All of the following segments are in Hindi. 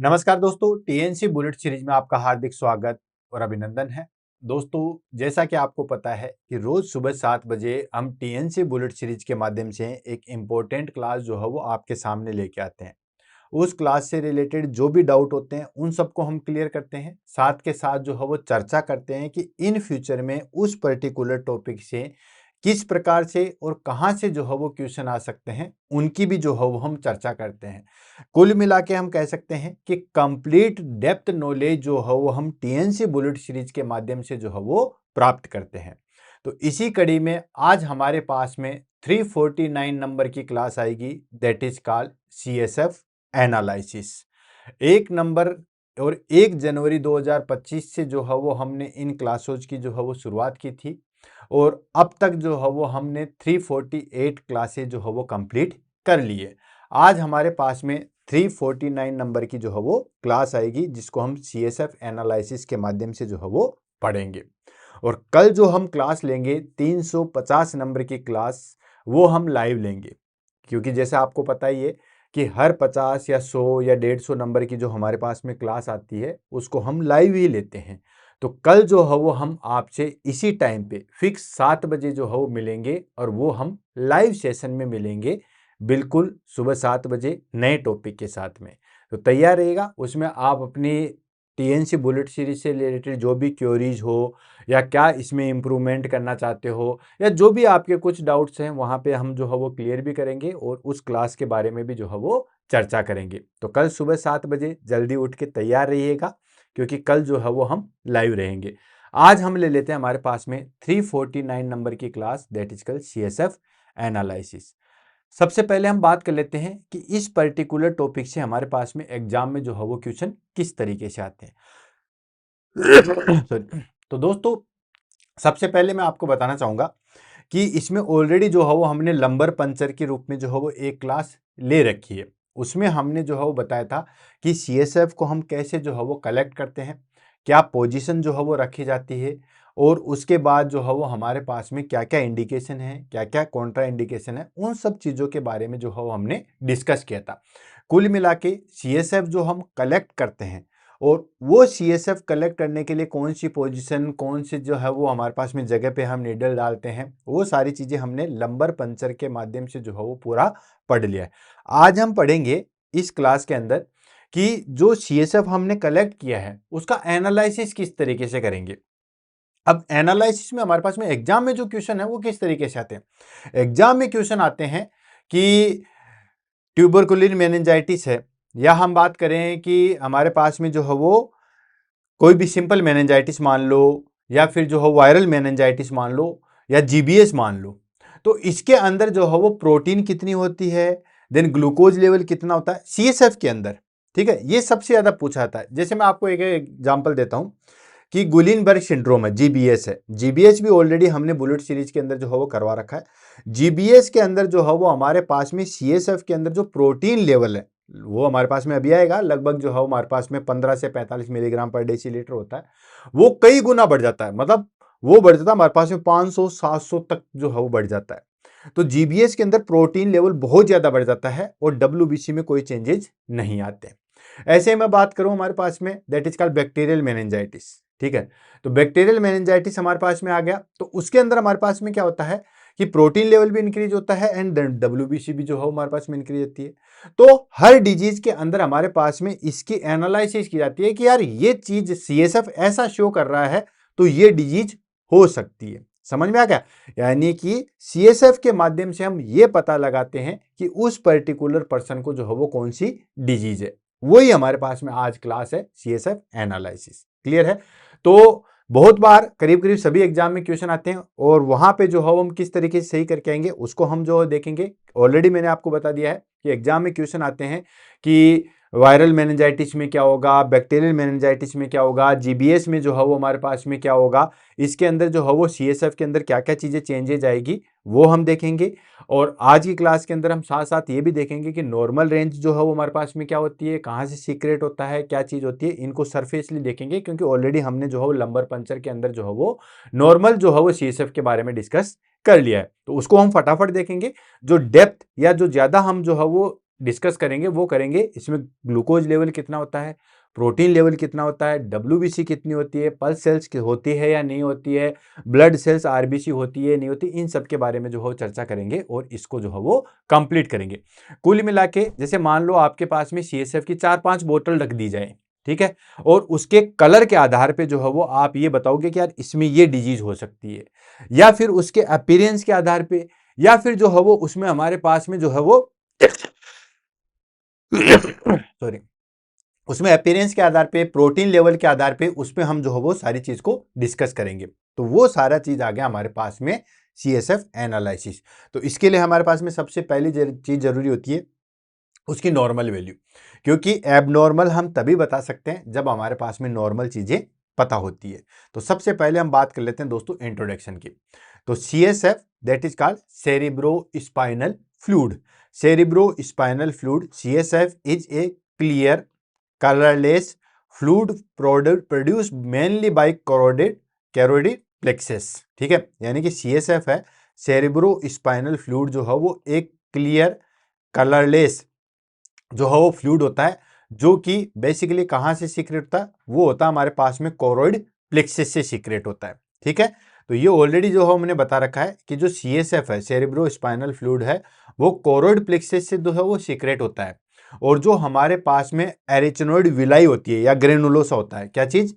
नमस्कार दोस्तों, टीएनसी बुलेट सीरीज में आपका हार्दिक स्वागत और अभिनंदन है। दोस्तों, जैसा कि आपको पता है कि रोज सुबह 7 बजे हम टीएनसी बुलेट सीरीज के माध्यम से एक इम्पोर्टेंट क्लास जो है वो आपके सामने लेके आते हैं। उस क्लास से रिलेटेड जो भी डाउट होते हैं उन सबको हम क्लियर करते हैं। साथ के साथ जो है वो चर्चा करते हैं कि इन फ्यूचर में उस पर्टिकुलर टॉपिक से किस प्रकार से और कहां से जो है वो क्वेश्चन आ सकते हैं, उनकी भी जो है वो हम चर्चा करते हैं। कुल मिला के हम कह सकते हैं कि कंप्लीट डेप्थ नॉलेज जो है वो हम टीएनसी बुलेट सीरीज के माध्यम से जो है वो प्राप्त करते हैं। तो इसी कड़ी में आज हमारे पास में 349 नंबर की क्लास आएगी, that is called CSF analysis. 1 number और 1 जनवरी 2025 से जो है वो हमने इन क्लासेज की जो है वो शुरुआत की थी और अब तक जो है वो हमने 348 क्लासेज जो है वो कंप्लीट कर लिए। आज हमारे पास में 349 नंबर की जो है वो क्लास आएगी, जिसको हम सीएसएफ एनालिसिस के माध्यम से जो है वो पढ़ेंगे। और कल जो हम क्लास लेंगे 350 नंबर की क्लास, वो हम लाइव लेंगे, क्योंकि जैसे आपको पता ही है कि हर 50 या 100 या 150 नंबर की जो हमारे पास में क्लास आती है उसको हम लाइव ही लेते हैं। तो कल जो है वो हम आपसे इसी टाइम पे फिक्स 7 बजे जो है वो मिलेंगे और वो हम लाइव सेशन में मिलेंगे, बिल्कुल सुबह 7 बजे नए टॉपिक के साथ में। तो तैयार रहिएगा। उसमें आप अपनी टीएनसी बुलेट सीरीज से रिलेटेड जो भी क्वेरीज हो या क्या इसमें इम्प्रूवमेंट करना चाहते हो या जो भी आपके कुछ डाउट्स हैं, वहाँ पे हम जो है वो क्लियर भी करेंगे और उस क्लास के बारे में भी जो है वो चर्चा करेंगे। तो कल सुबह 7 बजे जल्दी उठ के तैयार रहिएगा, क्योंकि कल जो है वो हम लाइव रहेंगे। आज हम ले लेते हैं हमारे पास में 349 नंबर की क्लास, दैट इज कल सीएसएफ एनालिसिस। सबसे पहले हम बात कर लेते हैं कि इस पर्टिकुलर टॉपिक से हमारे पास में एग्जाम में जो है वो क्वेश्चन किस तरीके से आते हैं। Sorry। तो दोस्तों, सबसे पहले मैं आपको बताना चाहूंगा कि इसमें ऑलरेडी जो है वो हमने लंबर पंचर के रूप में जो है वो एक क्लास ले रखी है। उसमें हमने जो है वो बताया था कि सीएसएफ को हम कैसे जो है वो कलेक्ट करते हैं, क्या पोजीशन जो है वो रखी जाती है और उसके बाद जो है वो हमारे पास में क्या क्या इंडिकेशन है, क्या क्या कॉन्ट्रा इंडिकेशन है, उन सब चीज़ों के बारे में जो है वो हमने डिस्कस किया था। कुल मिला के सीएसएफ जो हम कलेक्ट करते हैं और वो सीएसएफ कलेक्ट करने के लिए कौन सी पोजीशन, कौन सी जो है वो हमारे पास में जगह पे हम नीडल डालते हैं, वो सारी चीज़ें हमने लंबर पंचर के माध्यम से जो है वो पूरा पढ़ लिया है। आज हम पढ़ेंगे इस क्लास के अंदर कि जो सीएसएफ हमने कलेक्ट किया है उसका एनालिसिस किस तरीके से करेंगे। अब एनालिसिस में हमारे पास में एग्जाम में जो क्वेश्चन है वो किस तरीके से आते हैं। एग्जाम में क्वेश्चन आते हैं कि ट्यूबरकुलिन मेनिंजाइटिस है, या हम बात करें कि हमारे पास में जो है वो कोई भी सिंपल मेनिंजाइटिस मान लो, या फिर जो है वायरल मेनिंजाइटिस मान लो, या जीबीएस मान लो। तो इसके अंदर जो है वो प्रोटीन कितनी होती है, देन ग्लूकोज लेवल कितना होता है सीएसएफ के अंदर। ठीक है, ये सबसे ज्यादा पूछा जाता है। जैसे मैं आपको एक एग्जांपल देता हूं कि गुलिनबर्ग सिंड्रोम है, जीबीएस है। जीबीएस भी ऑलरेडी हमने बुलेट सीरीज के अंदर जो है वो करवा रखा है। जीबीएस के अंदर जो है वो हमारे पास में सीएसएफ के अंदर जो प्रोटीन लेवल है वो हमारे पास में अभी आएगा, लगभग जो है हमारे पास में 15 से 45 मिलीग्राम पर डेसीलीटर होता है। वो कई गुना बढ़ जाता है, मतलब वो बढ़ जाता है हमारे पास में 500 700 तक जो है वो बढ़ जाता है। तो जीबीएस के अंदर प्रोटीन लेवल बहुत ज्यादा बढ़ जाता है और डब्ल्यूबीसी में कोई चेंजेस नहीं आते। ऐसे मैं बात करूं हमारे पास में, that is called bacterial meningitis. ठीक है, तो बैक्टीरियल मेनिंजाइटिस हमारे पास में आ गया, तो उसके अंदर हमारे पास में क्या होता है कि प्रोटीन लेवल भी इंक्रीज होता है एंड डब्ल्यूबीसी भी जो है हमारे पास में इंक्रीज होती है। तो हर डिजीज के अंदर हमारे पास में इसकी एनालिसिस की जाती है कि यार ये चीज सीएसएफ ऐसा शो कर रहा है तो ये डिजीज हो सकती है। समझ में आ गया? यानी कि सीएसएफ के माध्यम से हम ये पता लगाते हैं कि उस पर्टिकुलर पर्सन को जो है वो कौन सी डिजीज है। वही हमारे पास में आज क्लास है, सीएसएफ एनालिसिस। क्लियर है? तो बहुत बार करीब करीब सभी एग्जाम में क्वेश्चन आते हैं और वहां पे जो है हम किस तरीके से सही करके आएंगे उसको हम जो देखेंगे। ऑलरेडी मैंने आपको बता दिया है कि एग्जाम में क्वेश्चन आते हैं कि वायरल मेनिंजाइटिस में क्या होगा, बैक्टीरियल मेनिंजाइटिस में क्या होगा, जीबीएस में जो है वो हमारे पास में क्या होगा, इसके अंदर जो है वो सीएसएफ के अंदर क्या क्या चीजें चेंजेज आएगी वो हम देखेंगे। और आज की क्लास के अंदर हम साथ साथ ये भी देखेंगे कि नॉर्मल रेंज जो है वो हमारे पास में क्या होती है, कहाँ से सीक्रेट होता है, क्या चीज होती है, इनको सरफेसली देखेंगे, क्योंकि ऑलरेडी हमने जो है वो लंबर पंचर के अंदर जो है वो नॉर्मल जो है वो सीएसएफ के बारे में डिस्कस कर लिया है। तो उसको हम फटाफट देखेंगे। जो डेप्थ या जो ज्यादा हम जो है वो डिस्कस करेंगे वो करेंगे इसमें ग्लूकोज लेवल कितना होता है, प्रोटीन लेवल कितना होता है, डब्ल्यूबीसी कितनी होती है, पल्स सेल्स होती है या नहीं होती है, ब्लड सेल्स आरबीसी होती है नहीं होती, इन सब के बारे में जो है चर्चा करेंगे और इसको जो है वो कंप्लीट करेंगे। कुल मिला के जैसे मान लो आपके पास में सीएसएफ की 4-5 बोतल रख दी जाए, ठीक है, और उसके कलर के आधार पे जो है वो आप ये बताओगे कि यार इसमें ये डिजीज हो सकती है, या फिर उसके अपीयरेंस के आधार पे, या फिर जो है वो उसमें हमारे पास में जो है वो सॉरी, उसमें अपीयरेंस के आधार पे, प्रोटीन लेवल के आधार पे, उसमें हम जो है वो सारी चीज को डिस्कस करेंगे। तो वो सारा चीज आ गया हमारे पास में सीएसएफ एनालिसिस। तो इसके लिए हमारे पास में सबसे पहली चीज जरूरी होती है उसकी नॉर्मल वैल्यू, क्योंकि एबनॉर्मल हम तभी बता सकते हैं जब हमारे पास में नॉर्मल चीजें पता होती है। तो सबसे पहले हम बात कर लेते हैं दोस्तों इंट्रोडक्शन की। तो CSF that is called cerebro spinal fluid. Cerebro spinal fluid CSF is a clear colorless fluid product produced mainly by carotid plexus। ठीक है, यानी कि CSF है सेरिब्रो स्पाइनल फ्लूइड जो है वो एक क्लियर कलरलेस जो है वो फ्लूइड होता है, जो कि बेसिकली कहां से सीक्रेट होता है, वो होता है हमारे पास में कोरोइड प्लेक्सस से सीक्रेट होता है। ठीक है, तो ये ऑलरेडी जो है हमने बता रखा है कि जो CSF है सेरिब्रो स्पाइनल फ्लूइड है वो कोरोइड प्लेक्सस से जो है वो सीक्रेट होता है। और जो हमारे पास में एरिचिनोइड विलाई होती है या ग्रेनुलोसा होता है, क्या चीज,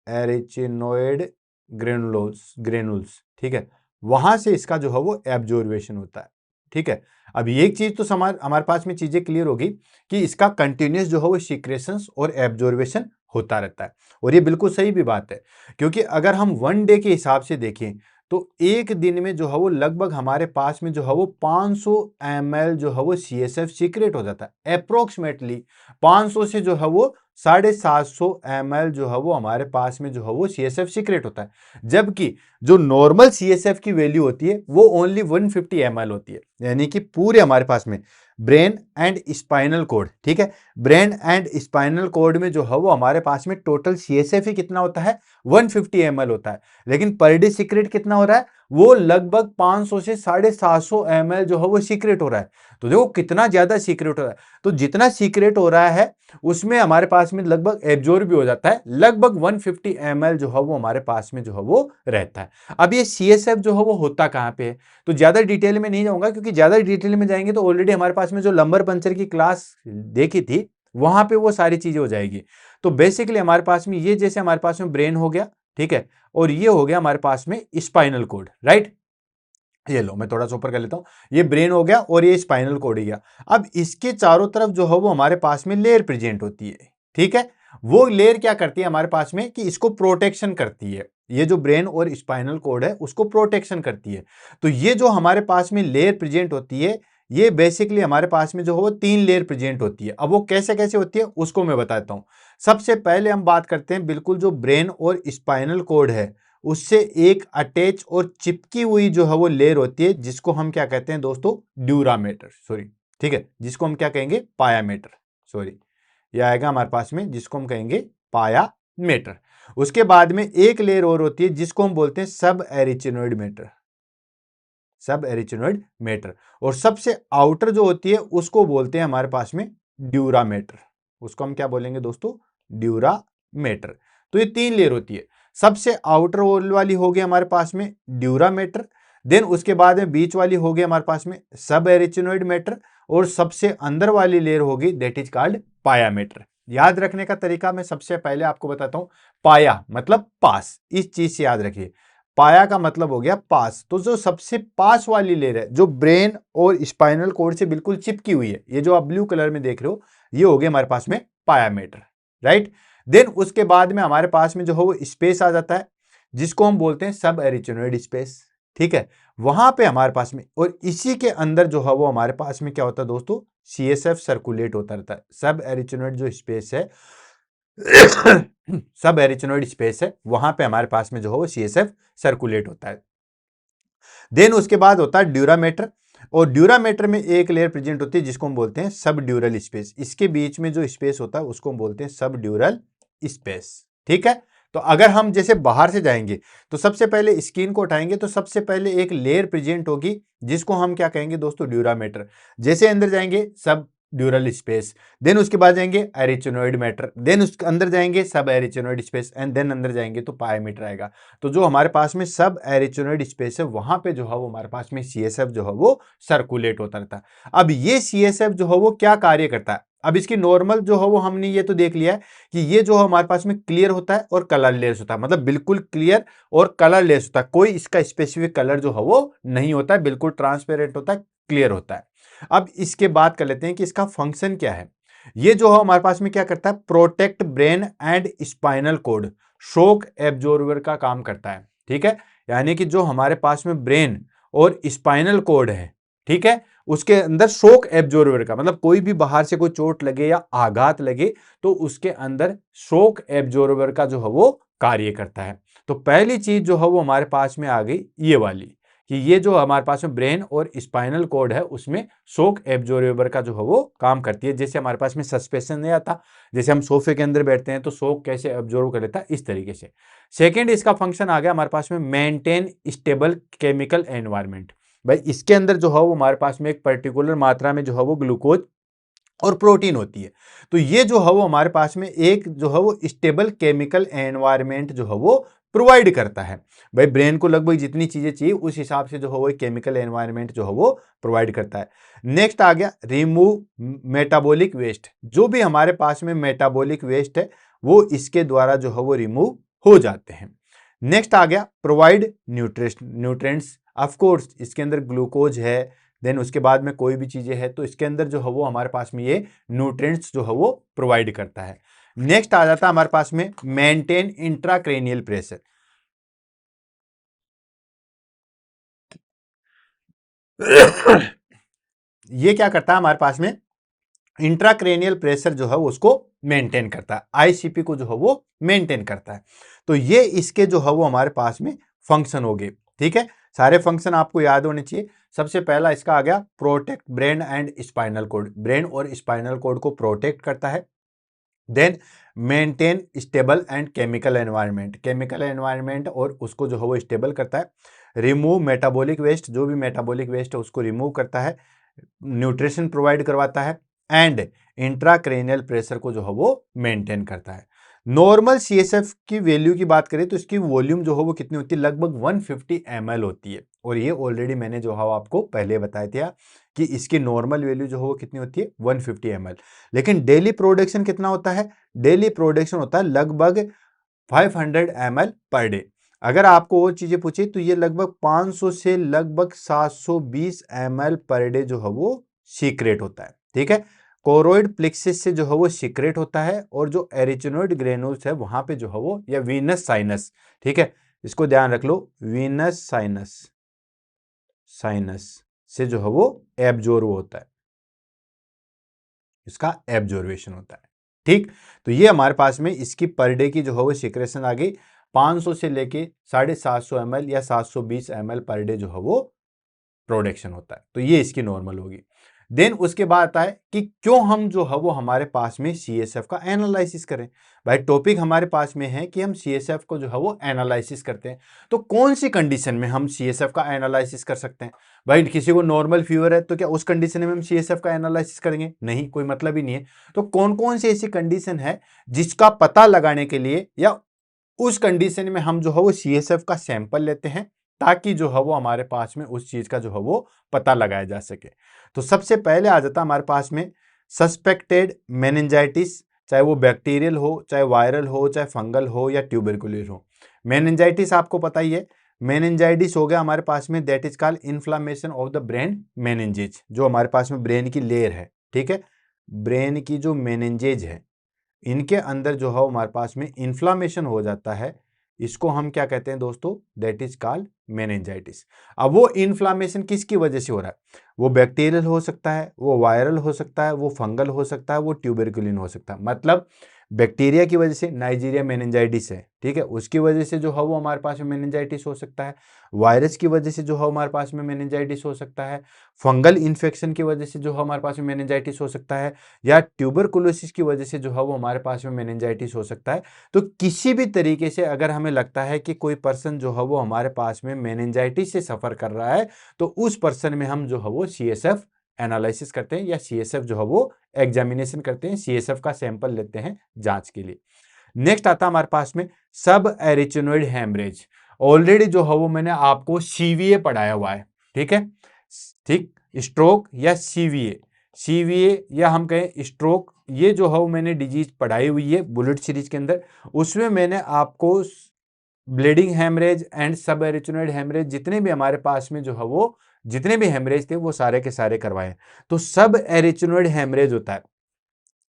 एरिचिनोइड ग्रेनुल्स, ठीक है, वहां से इसका जो है वो एब्जॉर्वेशन होता है। ठीक है, अब एक चीज तो हमारे पास में चीजें क्लियर होगी कि इसका कंटिन्यूस जो है वो सीक्रेशंस और एब्जॉर्वेशन होता रहता है। और ये बिल्कुल सही भी बात है, क्योंकि अगर हम 1 डे के हिसाब से देखें तो एक दिन में जो है वो लगभग हमारे पास में जो है वो 500 ml जो है वो CSF सीक्रेट हो जाता है। अप्रोक्सीमेटली 500 से जो है वो 750 ml जो है वो हमारे पास में जो है वो CSF सीक्रेट होता है, जबकि जो नॉर्मल CSF की वैल्यू होती है वो ओनली 150 ml होती है। यानी कि पूरे हमारे पास में ब्रेन एंड स्पाइनल कोड, ठीक है, ब्रेन एंड स्पाइनल कोड में जो है वो हमारे पास में टोटल CSF ही कितना होता है, 150 ml होता है, लेकिन पर डे सीक्रेट कितना हो रहा है, वो लगभग 500 से 750 ml जो है वो सीक्रेट हो रहा है। तो देखो कितना ज्यादा सीक्रेट हो रहा है। तो जितना सीक्रेट हो रहा है उसमें हमारे पास में लगभग एब्जॉर्ब भी हो जाता है, लगभग 150 ml जो है वो हमारे पास में जो है वो रहता है। अब ये CSF जो है वो होता कहां पे है, तो ज्यादा डिटेल में नहीं जाऊंगा, क्योंकि ज्यादा डिटेल में जाएंगे तो ऑलरेडी हमारे पास में जो लंबर पंचर की क्लास देखी थी वहां पे वो सारी चीजें हो जाएगी। तो बेसिकली हमारे पास में ये जैसे हमारे पास में ब्रेन हो गया, ठीक है, और ये हो गया हमारे पास में स्पाइनल कोड, राइट। ये लो मैं थोड़ा सा ऊपर कर लेता हूं, ये ब्रेन हो गया और ये स्पाइनल कोड हो गया। अब इसके चारों तरफ जो है वो हमारे पास में लेयर प्रेजेंट होती है। ठीक है, वो लेयर क्या करती है हमारे पास में कि इसको प्रोटेक्शन करती है, ये जो ब्रेन और स्पाइनल कोड है उसको प्रोटेक्शन करती है। तो ये जो हमारे पास में लेयर प्रेजेंट होती है, ये बेसिकली हमारे पास में जो है वो 3 लेयर प्रेजेंट होती है। अब वो कैसे कैसे होती है उसको मैं बताता हूं। सबसे पहले हम बात करते हैं बिल्कुल जो ब्रेन और स्पाइनल कोड है उससे एक अटैच और चिपकी हुई जो है वो लेयर होती है, जिसको हम क्या कहते हैं दोस्तों, ड्यूरामेटर, सॉरी, ठीक है, जिसको हम क्या कहेंगे, पायामेटर, सॉरी, यह आएगा हमारे पास में जिसको हम कहेंगे पायामेटर। उसके बाद में एक लेयर और होती है जिसको हम बोलते हैं सब एरिचिनोइड मेटर, सब एरिचिनोइड मेटर। और सबसे आउटर जो होती है उसको बोलते हैं हमारे पास में ड्यूरामेटर, उसको हम क्या बोलेंगे दोस्तों, ड्यूरामेटर। तो ये 3 लेयर होती है। सबसे आउटर वाली हो गई हमारे पास में ड्यूरामेटर, देन उसके बाद में बीच वाली हो गई हमारे पास में सब एरिचिनोइड मेटर, और सबसे अंदर वाली लेयर होगी दैट इज कॉल्ड पायामेटर। याद रखने का तरीका मैं सबसे पहले आपको बताता हूं। पाया मतलब पास, इस चीज से याद रखिए, पाया का मतलब हो गया पास। तो जो सबसे पास वाली लेयर है जो ब्रेन और स्पाइनल कोड से बिल्कुल चिपकी हुई है, ये जो आप ब्लू कलर में देख रहे हो, ये हो गया हमारे पास में पायामेटर, राइट। देन उसके बाद में हमारे पास में जो है वो स्पेस आ जाता है जिसको हम बोलते हैं सब एरिचिनोइड स्पेस। ठीक है, वहां पे हमारे पास में, और इसी के अंदर जो है वो हमारे पास में क्या होता है दोस्तों, CSF सर्कुलेट होता रहता है। सब एरिचिनोइड जो स्पेस है सब एरिचिनोइड स्पेस है, वहां पे हमारे पास में जो है वो CSF सर्कुलेट होता है। देन उसके बाद होता है ड्यूरामेटर, और ड्यूरामेटर में एक लेयर प्रेजेंट होती है जिसको हम बोलते हैं सब ड्यूरल स्पेस। इसके बीच में जो स्पेस होता है उसको हम बोलते हैं सब ड्यूरल स्पेस। ठीक है, तो अगर हम जैसे बाहर से जाएंगे तो सबसे पहले स्किन को उठाएंगे तो सबसे पहले एक लेयर प्रेजेंट होगी जिसको हम क्या कहेंगे दोस्तों, ड्यूरामेटर। जैसे अंदर जाएंगे सब ड्यूरल स्पेस, देन उसके बाद जाएंगे एरिचिनोइड मैटर, देन उसके अंदर जाएंगे सब एरिचिनोइड स्पेस, एंड देन अंदर जाएंगे तो पायमीटर आएगा। तो जो हमारे पास में सब एरिचिनोइड स्पेस है वहां पे जो है वो हमारे पास में CSF जो है वो सर्कुलेट होता रहता है। अब ये CSF जो है वो क्या कार्य करता है, अब इसकी नॉर्मल जो है वो हमने ये तो देख लिया है कि ये जो हमारे पास में क्लियर होता है और कलरलेस होता है, मतलब बिल्कुल क्लियर और कलरलेस होता है, कोई इसका स्पेसिफिक कलर जो है वो नहीं होता है, बिल्कुल ट्रांसपेरेंट होता है, क्लियर होता है। अब इसके बात कर लेते हैं कि इसका फंक्शन क्या है। ये जो है हमारे पास में क्या करता है, protect brain and spinal code, shock absorber का काम करता है। ठीक है, यानी कि जो हमारे पास में ब्रेन और स्पाइनल कोड है, ठीक है, उसके अंदर शॉक एब्जॉर्बर का मतलब कोई भी बाहर से कोई चोट लगे या आघात लगे तो उसके अंदर शॉक एब्जॉर्बर का जो है वो कार्य करता है। तो पहली चीज जो है वो हमारे पास में आ गई ये वाली, कि ये जो हमारे पास में ब्रेन और स्पाइनल कोड है उसमें शॉक एब्जॉर्बर का जो है वो काम करती है। जैसे हमारे पास में सस्पेंशन नहीं आता, जैसे हम सोफे के अंदर बैठते हैं तो शॉक कैसे एब्जॉर्ब कर लेता है, इस तरीके से। सेकेंड इसका फंक्शन आ गया हमारे पास में मेंटेन स्टेबल केमिकल एनवायरमेंट। भाई इसके अंदर जो है वो हमारे पास में एक पर्टिकुलर मात्रा में जो है वो ग्लूकोज और प्रोटीन होती है। तो ये जो है वो हमारे पास में एक जो है वो स्टेबल केमिकल एनवायरनमेंट जो है वो प्रोवाइड करता है। भाई ब्रेन को लगभग जितनी चीजें चाहिए उस हिसाब से जो है वो केमिकल एनवायरनमेंट जो है वो प्रोवाइड करता है। नेक्स्ट आ गया रिमूव मेटाबॉलिक वेस्ट, जो भी हमारे पास में मेटाबॉलिक वेस्ट है वो इसके द्वारा जो है वो रिमूव हो जाते हैं। नेक्स्ट आ गया प्रोवाइड न्यूट्रिएंट्स, ऑफ कोर्स इसके अंदर ग्लूकोज है, देन उसके बाद में कोई भी चीजें है तो इसके अंदर जो है वो हमारे पास में ये न्यूट्रिएंट्स जो है वो प्रोवाइड करता है। नेक्स्ट आ जाता है हमारे पास में मेंटेन इंट्राक्रेनियल प्रेशर। ये क्या करता है हमारे पास में, इंट्राक्रेनियल प्रेशर जो है उसको मेंटेन करता है, आईसीपी को जो है वो मेंटेन करता है। तो ये इसके जो है वो हमारे पास में फंक्शन हो गए। ठीक है, सारे फंक्शन आपको याद होने चाहिए। सबसे पहला इसका आ गया protect brain and spinal cord, brain और स्पाइनल कोड को प्रोटेक्ट करता है। Then maintain stable and chemical environment, chemical environment और उसको जो है वो स्टेबल करता है। रिमूव मेटाबॉलिक वेस्ट, जो भी मेटाबॉलिक वेस्ट है उसको रिमूव करता है, न्यूट्रिशन प्रोवाइड करवाता है, एंड इंट्राक्रेनियल प्रेशर को जो है वो मेंटेन करता है। नॉर्मल CSF की वैल्यू की बात करें तो इसकी वॉल्यूम जो है वो कितनी होती है, लगभग 150 ml होती है। और ये ऑलरेडी मैंने जो है आपको पहले बताया था कि इसकी नॉर्मल वैल्यू जो है वो कितनी होती है, 150 ml। लेकिन डेली प्रोडक्शन कितना होता है, डेली प्रोडक्शन होता है लगभग 500 ml पर डे। अगर आपको वो चीजें पूछे तो ये लगभग 500 से लगभग 720 ml पर डे जो है वो सीक्रेट होता है। ठीक है, कोरोइड प्लेक्सिस से जो है वो सीक्रेट होता है, और जो एरिचिनोइड ग्रेनुल्स है वहां पे जो है वो, या वीनस साइनस, ठीक है, इसको ध्यान रख लो, वीनस साइनस, साइनस से जो है वो एब्जॉर्ब होता है, इसका एब्जॉर्वेशन होता है। ठीक, तो ये हमारे पास में इसकी पर डे की जो है वो सीक्रेशन आ गई 500 से लेके 750 ml या 720 ml पर डे जो है वो प्रोडक्शन होता है। तो ये इसकी नॉर्मल होगी। देन उसके बाद आता है कि क्यों हम जो है वो हमारे पास में CSF का एनालिसिस करें। भाई टॉपिक हमारे पास में है कि हम CSF को जो है वो एनालिसिस करते हैं। तो कौन सी कंडीशन में हम CSF का एनालिसिस कर सकते हैं। भाई किसी को नॉर्मल फीवर है तो क्या उस कंडीशन में हम CSF का एनालिसिस करेंगे, नहीं, कोई मतलब ही नहीं है। तो कौन कौन सी ऐसी कंडीशन है जिसका पता लगाने के लिए या उस कंडीशन में हम जो है वो CSF का सैंपल लेते हैं, ताकि जो है वो हमारे पास में उस चीज का जो है वो पता लगाया जा सके। तो सबसे पहले आ जाता हमारे पास में सस्पेक्टेड मेनिंजाइटिस, चाहे वो बैक्टीरियल हो, चाहे वायरल हो, चाहे फंगल हो या ट्यूबरकुलर हो। मेनिंजाइटिस आपको पता ही है, मेनिंजाइटिस हो गया हमारे पास में, that is called inflammation of the brain meninges, जो हमारे पास में ब्रेन की लेयर है। ठीक है, ब्रेन की जो मेनिंजेज है इनके अंदर जो है हमारे पास में इन्फ्लामेशन हो जाता है, इसको हम क्या कहते हैं दोस्तों, दैट इज कॉल्ड मेनिंजाइटिस। अब वो इन्फ्लामेशन किसकी वजह से हो रहा है, वो बैक्टीरियल हो सकता है, वो वायरल हो सकता है, वो फंगल हो सकता है, वो ट्यूबरकुलिन हो सकता है। मतलब बैक्टीरिया की वजह से नाइजीरिया मेनिंजाइटिस है, ठीक है, उसकी वजह से जो है वो हमारे पास में मेनिंजाइटिस हो सकता है। वायरस की वजह से जो है हमारे पास में मेनिंजाइटिस हो सकता है। फंगल इन्फेक्शन की वजह से जो है हमारे पास में मेनिंजाइटिस हो सकता है, या ट्यूबरकुलोसिस की वजह से जो है वो हमारे पास में मेनिंजाइटिस हो सकता है। तो किसी भी तरीके से अगर हमें लगता है कि कोई पर्सन जो है वो हमारे पास में मेनिंजाइटिस से सफर कर रहा है, तो उस पर्सन में हम जो है वो CSF एनालिसिस करते हैं, या CSF जो है वो एग्जामिनेशन करते हैं, CSF का सैंपल लेते हैं जांच के लिए। नेक्स्ट आता है हमारे पास में सब एरिचिनोइड हेमरेज। ऑलरेडी जो है वो मैंने आपको CVA पढ़ाया हुआ है, ठीक है, ठीक, स्ट्रोक या CVA या हम कहें स्ट्रोक, ये जो है वो मैंने डिजीज पढ़ाई हुई है बुलेट सीरीज के अंदर। उसमें मैंने आपको ब्लीडिंग हेमरेज एंड सब एरिचिनोइड हेमरेज, जितने भी हमारे पास में जो है वो जितने भी हेमरेज थे वो सारे के सारे करवाए। तो सब एरिचिनोइड हेमरेज होता है।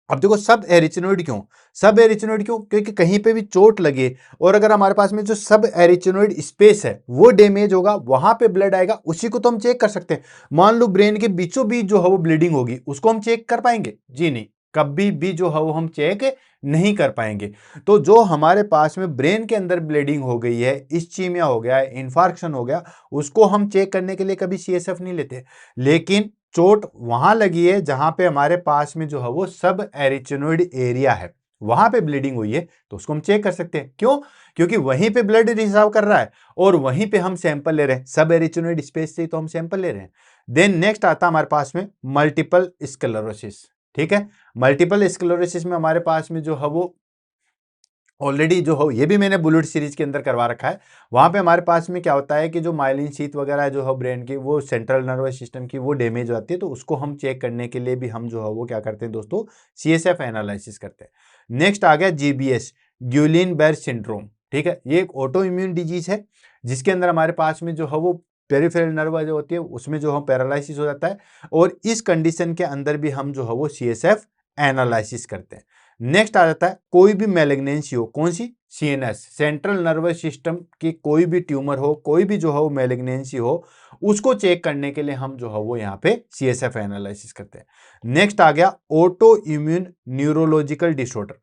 अब देखो सब एरिचिनोइड क्यों, सब एरिचिनोइड क्यों, क्योंकि कहीं पे भी चोट लगे और अगर हमारे पास में जो सब एरिचिनोइड स्पेस है वो डैमेज होगा, वहां पे ब्लड आएगा, उसी को तो हम चेक कर सकते हैं। मान लो ब्रेन के बीचों बीच जो है वो ब्लीडिंग होगी, उसको हम चेक कर पाएंगे? जी नहीं, कभी भी जो है वो हम चेक नहीं कर पाएंगे। तो जो हमारे पास में ब्रेन के अंदर ब्लीडिंग हो गई है, इस्चीमिया हो गया है, इंफार्क्शन हो गया, उसको हम चेक करने के लिए कभी CSF नहीं लेते। लेकिन चोट वहां लगी है जहां पे हमारे पास में जो है वो सब एरिचिनोइड एरिया है, वहां पे ब्लीडिंग हुई है, तो उसको हम चेक कर सकते हैं। क्यों? क्योंकि वहीं पे ब्लड रिसाव कर रहा है और वहीं पे हम सैंपल ले रहे हैं, सब एरिचिनोइड स्पेस से तो हम सैंपल ले रहे हैं। देन नेक्स्ट आता हमारे पास में मल्टीपल स्क्लेरोसिस, ठीक है। मल्टीपल स्क्लेरोसिस में हमारे पास में जो है वो ऑलरेडी जो हो, ये भी मैंने बुलेट सीरीज के अंदर करवा रखा है। वहां पे हमारे पास में क्या होता है कि जो माइलिन शीथ वगैरह जो है ब्रेन की, वो सेंट्रल नर्वस सिस्टम की वो डैमेज हो जाती है, तो उसको हम चेक करने के लिए भी हम जो है वो क्या करते हैं दोस्तों, CSF एनालिसिस करते हैं। नेक्स्ट आ गया GBS, ग्यूलिन बेर सिंड्रोम, ठीक है। ये एक ऑटो इम्यून डिजीज है जिसके अंदर हमारे पास में जो है वो पेरिफेरल नर्व जो होती है उसमें जो हम पैरालिसिस हो जाता है, और इस कंडीशन के अंदर भी हम जो है वो CSF एनालिसिस करते हैं। नेक्स्ट आ जाता है कोई भी मैलिग्नेंसी हो, कौन सी? CNS, सेंट्रल नर्वस सिस्टम की कोई भी ट्यूमर हो, कोई भी जो है वो मैलिग्नेंसी हो, उसको चेक करने के लिए हम जो है वो यहाँ पे CSF एनालिसिस करते हैं। नेक्स्ट आ गया ऑटो इम्यून न्यूरोलॉजिकल डिसऑर्डर,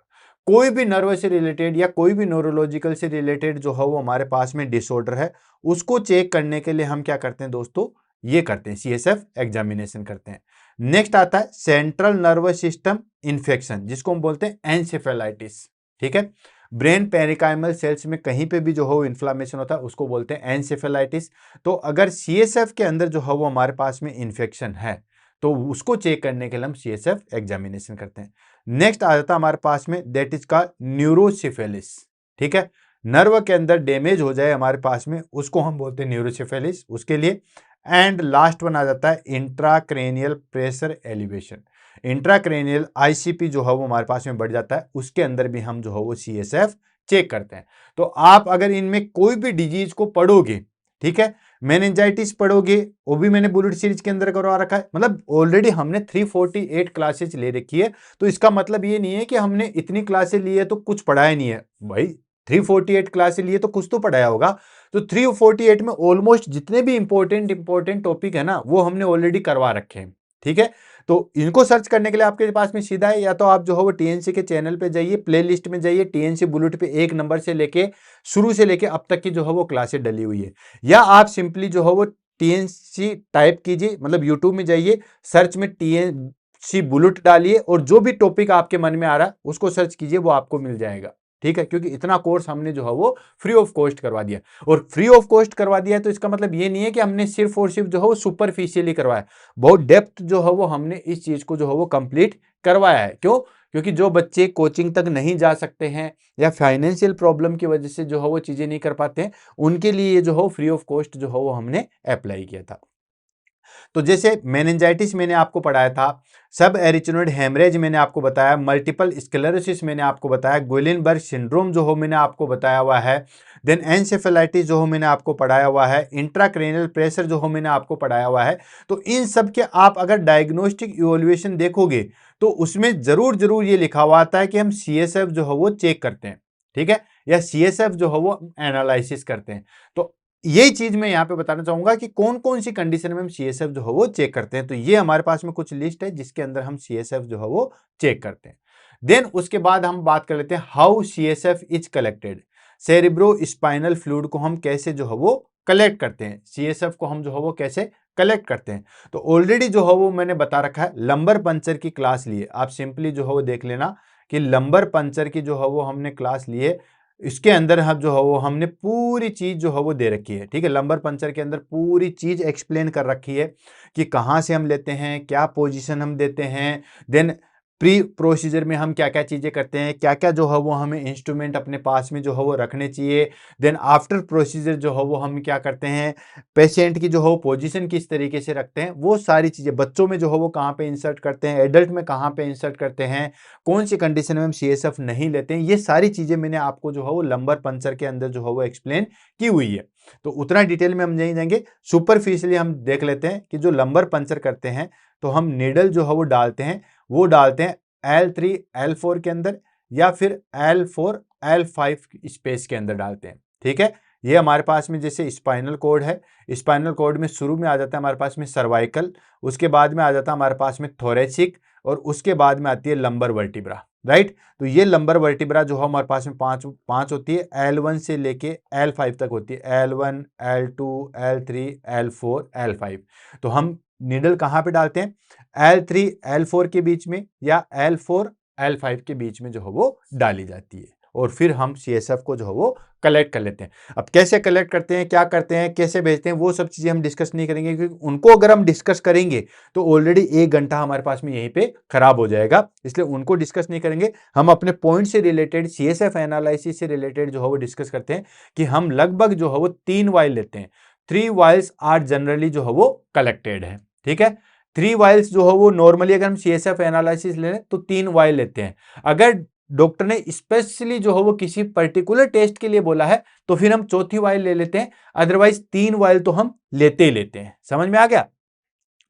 कोई भी नर्व से रिलेटेड या कोई भी न्यूरोलॉजिकल से रिलेटेड जो है वो हमारे पास में डिसऑर्डर है, उसको चेक करने के लिए हम क्या करते हैं दोस्तों, ये करते हैं, CSF एग्जामिनेशन करते हैं। नेक्स्ट आता है सेंट्रल नर्वस सिस्टम इंफेक्शन, जिसको हम बोलते हैं एनसेफेलाइटिस, ठीक है। ब्रेन पेरिकाइमल सेल्स में कहीं पे भी जो हो इन्फ्लामेशन होता है उसको बोलते हैं एनसेफेलाइटिस। तो अगर CSF के अंदर जो है वो हमारे पास में इन्फेक्शन है, तो उसको चेक करने के लिए हम CSF एग्जामिनेशन करते हैं। नेक्स्ट आ जाता है हमारे पास में दैट इज का न्यूरोसिफेलिस, ठीक है। नर्व के अंदर डैमेज हो जाए हमारे पास में, उसको हम बोलते हैं न्यूरोसिफेलिस, उसके लिए। एंड लास्ट वन आ जाता है intracranial pressure elevation, intracranial ICP जो है वो हमारे पास में बढ़ जाता है, उसके अंदर भी हम जो है वो CSF चेक करते हैं। तो आप अगर इनमें कोई भी डिजीज को पढ़ोगे, ठीक है, मेनिंजाइटिस पढ़ोगे, वो भी मैंने बुलेट सीरीज के अंदर करवा रखा है, मतलब ऑलरेडी हमने 348 क्लासेज ले रखी है, तो इसका मतलब ये नहीं है कि हमने इतनी क्लासेज ली है तो कुछ पढ़ाया नहीं है भाई। 348 क्लासेज लिए तो कुछ तो पढ़ाया होगा। तो 348 में ऑलमोस्ट जितने भी इंपॉर्टेंट टॉपिक है ना वो हमने ऑलरेडी करवा रखे हैं, ठीक है। तो इनको सर्च करने के लिए आपके पास में सीधा है, या तो आप जो है वो TNC के चैनल पे जाइए, प्लेलिस्ट में जाइए, TNC बुलेट पे 1 नंबर से लेके शुरू से लेके अब तक की जो है वो क्लासेस डली हुई है, या आप सिंपली जो है वो TNC टाइप कीजिए, मतलब यूट्यूब में जाइए, सर्च में TNC बुलेट डालिए और जो भी टॉपिक आपके मन में आ रहा है उसको सर्च कीजिए, वो आपको मिल जाएगा, ठीक है। क्योंकि इतना कोर्स हमने जो है वो फ्री ऑफ कॉस्ट करवा दिया, और फ्री ऑफ कॉस्ट करवा दिया तो इसका मतलब ये नहीं है कि हमने सिर्फ और सिर्फ जो है वो सुपरफिशियली करवाया, बहुत डेप्थ जो है वो हमने इस चीज को जो है वो कंप्लीट करवाया है। क्यों? क्योंकि जो बच्चे कोचिंग तक नहीं जा सकते हैं या फाइनेंशियल प्रॉब्लम की वजह से जो है वो चीजें नहीं कर पाते हैं, उनके लिए जो है फ्री ऑफ कॉस्ट जो है वो हमने अप्लाई किया था। तो जैसे मेनिंजाइटिस मैंने आपको पढ़ाया था, सब एरिचिनोइड हेमरेज मैंने आपको बताया, मल्टीपल स्क्लेरोसिस मैंने आपको बताया, गुइलेनबर्ग सिंड्रोम जो हो मैंने आपको बताया हुआ है, देन एनसेफेलाइटिस जो हो मैंने आपको पढ़ाया हुआ है, इंट्राक्रेनियल प्रेशर जो हो मैंने आपको पढ़ाया हुआ है। तो इन सब के आप अगर डायग्नोस्टिक इवोल्यूशन देखोगे तो उसमें जरूर जरूर ये लिखा हुआ आता है कि हम CSF जो है वो चेक करते हैं, ठीक है, या CSF जो है वो एनालिसिस करते हैं। तो यही चीज मैं यहाँ पे बताना चाहूंगा कि कौन कौन सी कंडीशन में हम CSF जो है वो चेक करते हैं। तो ये हमारे पास में कुछ लिस्ट है जिसके अंदर हम CSF जो है वो चेक करते हैं। देन उसके बाद हम बात कर लेते हैं how CSF is collected. Cerebro spinal fluid को हम कैसे जो है वो कलेक्ट करते हैं, CSF को हम जो है वो कैसे कलेक्ट करते हैं। तो ऑलरेडी जो है वो मैंने बता रखा है, लंबर पंचर की क्लास लिए आप सिंपली जो है वो देख लेना कि लंबर पंचर की जो है वो हमने क्लास लिए, इसके अंदर हम जो है वो हमने पूरी चीज जो है वो दे रखी है। ठीक है, लंबर पंचर के अंदर पूरी चीज एक्सप्लेन कर रखी है कि कहाँ से हम लेते हैं, क्या पोजीशन हम देते हैं, देन प्री प्रोसीजर में हम क्या क्या चीजें करते हैं, क्या क्या जो है वो हमें इंस्ट्रूमेंट अपने पास में जो है वो रखने चाहिए, देन आफ्टर प्रोसीजर जो है वो हम क्या करते हैं, पेशेंट की जो है वो पोजीशन किस तरीके से रखते हैं, वो सारी चीजें बच्चों में जो है वो कहाँ पे इंसर्ट करते हैं, एडल्ट में कहाँ पे इंसर्ट करते हैं, कौन सी कंडीशन में हम CSF नहीं लेते हैं, ये सारी चीजें मैंने आपको जो है वो लंबर पंचर के अंदर जो है वो एक्सप्लेन की हुई है। तो उतना डिटेल में हम नहीं जाएंगे, सुपरफिशियली हम देख लेते हैं कि जो लंबर पंचर करते हैं तो हम नीडल जो है वो डालते हैं, वो डालते हैं L3 L4 के अंदर या फिर L4 L5 स्पेस के अंदर डालते हैं। ठीक है, ये हमारे पास में जैसे स्पाइनल कॉर्ड है, स्पाइनल कॉर्ड में शुरू में आ जाता है हमारे पास में सर्वाइकल, उसके बाद में आ जाता है हमारे पास में थोरेसिक, और उसके बाद में आती है लंबर वर्टिब्रा। राइट, तो ये लंबर वर्टिब्रा जो है हमारे पास में पांच होती है, L1 से लेके L5 तक होती है, L1 L2 L3 L4 L5। तो हम निडल कहाँ पे डालते हैं, L3 L4 के बीच में या L4 L5 के बीच में जो है वो डाली जाती है, और फिर हम CSF को जो है वो कलेक्ट कर लेते हैं। अब कैसे कलेक्ट करते हैं, क्या करते हैं, कैसे भेजते हैं, वो सब चीजें हम डिस्कस नहीं करेंगे, क्योंकि उनको अगर हम डिस्कस करेंगे तो ऑलरेडी 1 घंटा हमारे पास में यहीं पे खराब हो जाएगा, इसलिए उनको डिस्कस नहीं करेंगे। हम अपने पॉइंट से रिलेटेड, CSF एनालिसिस से रिलेटेड जो है वो डिस्कस करते हैं कि हम लगभग जो है वो 3 वाइल लेते हैं, 3 वाइल्स आर जनरली जो है वो कलेक्टेड है। ठीक है, 3 वाइल्स जो है वो नॉर्मली अगर हम CSF एनालिसिस ले लें तो 3 वाइल लेते हैं। अगर डॉक्टर ने स्पेशली जो है वो किसी पर्टिकुलर टेस्ट के लिए बोला है तो फिर हम चौथी वाइल ले लेते हैं, अदरवाइज 3 वाइल तो हम लेते ही लेते हैं। समझ में आ गया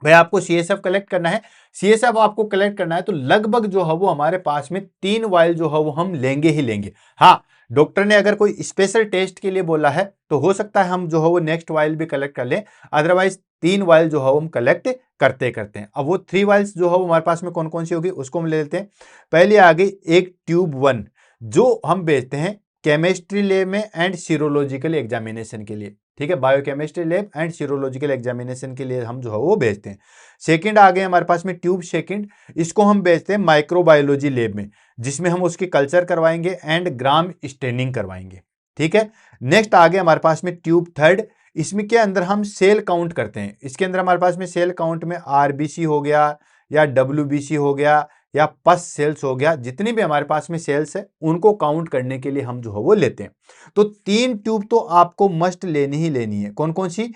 भाई, आपको CSF कलेक्ट करना है, CSF आपको कलेक्ट करना है तो लगभग जो है वो हमारे पास में 3 वाइल जो है वो हम लेंगे ही लेंगे। हाँ, डॉक्टर ने अगर कोई स्पेशल टेस्ट के लिए बोला है तो हो सकता है हम जो है वो नेक्स्ट वाइल भी कलेक्ट कर लें, अदरवाइज 3 वाइल जो है वो हम कलेक्ट करते करते हैं। अब वो 3 वाइल्स जो है वो हमारे पास में कौन कौन सी होगी उसको हम ले लेते हैं। पहले आ गई एक ट्यूब 1 जो हम भेजते हैं केमिस्ट्री लैब में एंड सीरोलॉजिकल एग्जामिनेशन के लिए। ठीक है, biochemistry lab and serological examination के लिए हम जो है वो भेजते हैं। सेकंड आ गए हमारे पास में ट्यूब सेकंड, इसको हम भेजते हैं माइक्रोबायोलॉजी लैब में, जिसमें हम उसकी कल्चर करवाएंगे एंड ग्राम स्टेनिंग करवाएंगे। ठीक है, नेक्स्ट आ गए हमारे पास में ट्यूब थर्ड, इसमें के अंदर हम सेल काउंट करते हैं। इसके अंदर हमारे पास में सेल काउंट में RBC हो गया या WBC हो गया या पस सेल्स हो गया, जितनी भी हमारे पास में सेल्स है उनको काउंट करने के लिए हम जो है वो लेते हैं। तो 3 ट्यूब तो आपको मस्ट लेनी ही लेनी है। कौन कौन सी,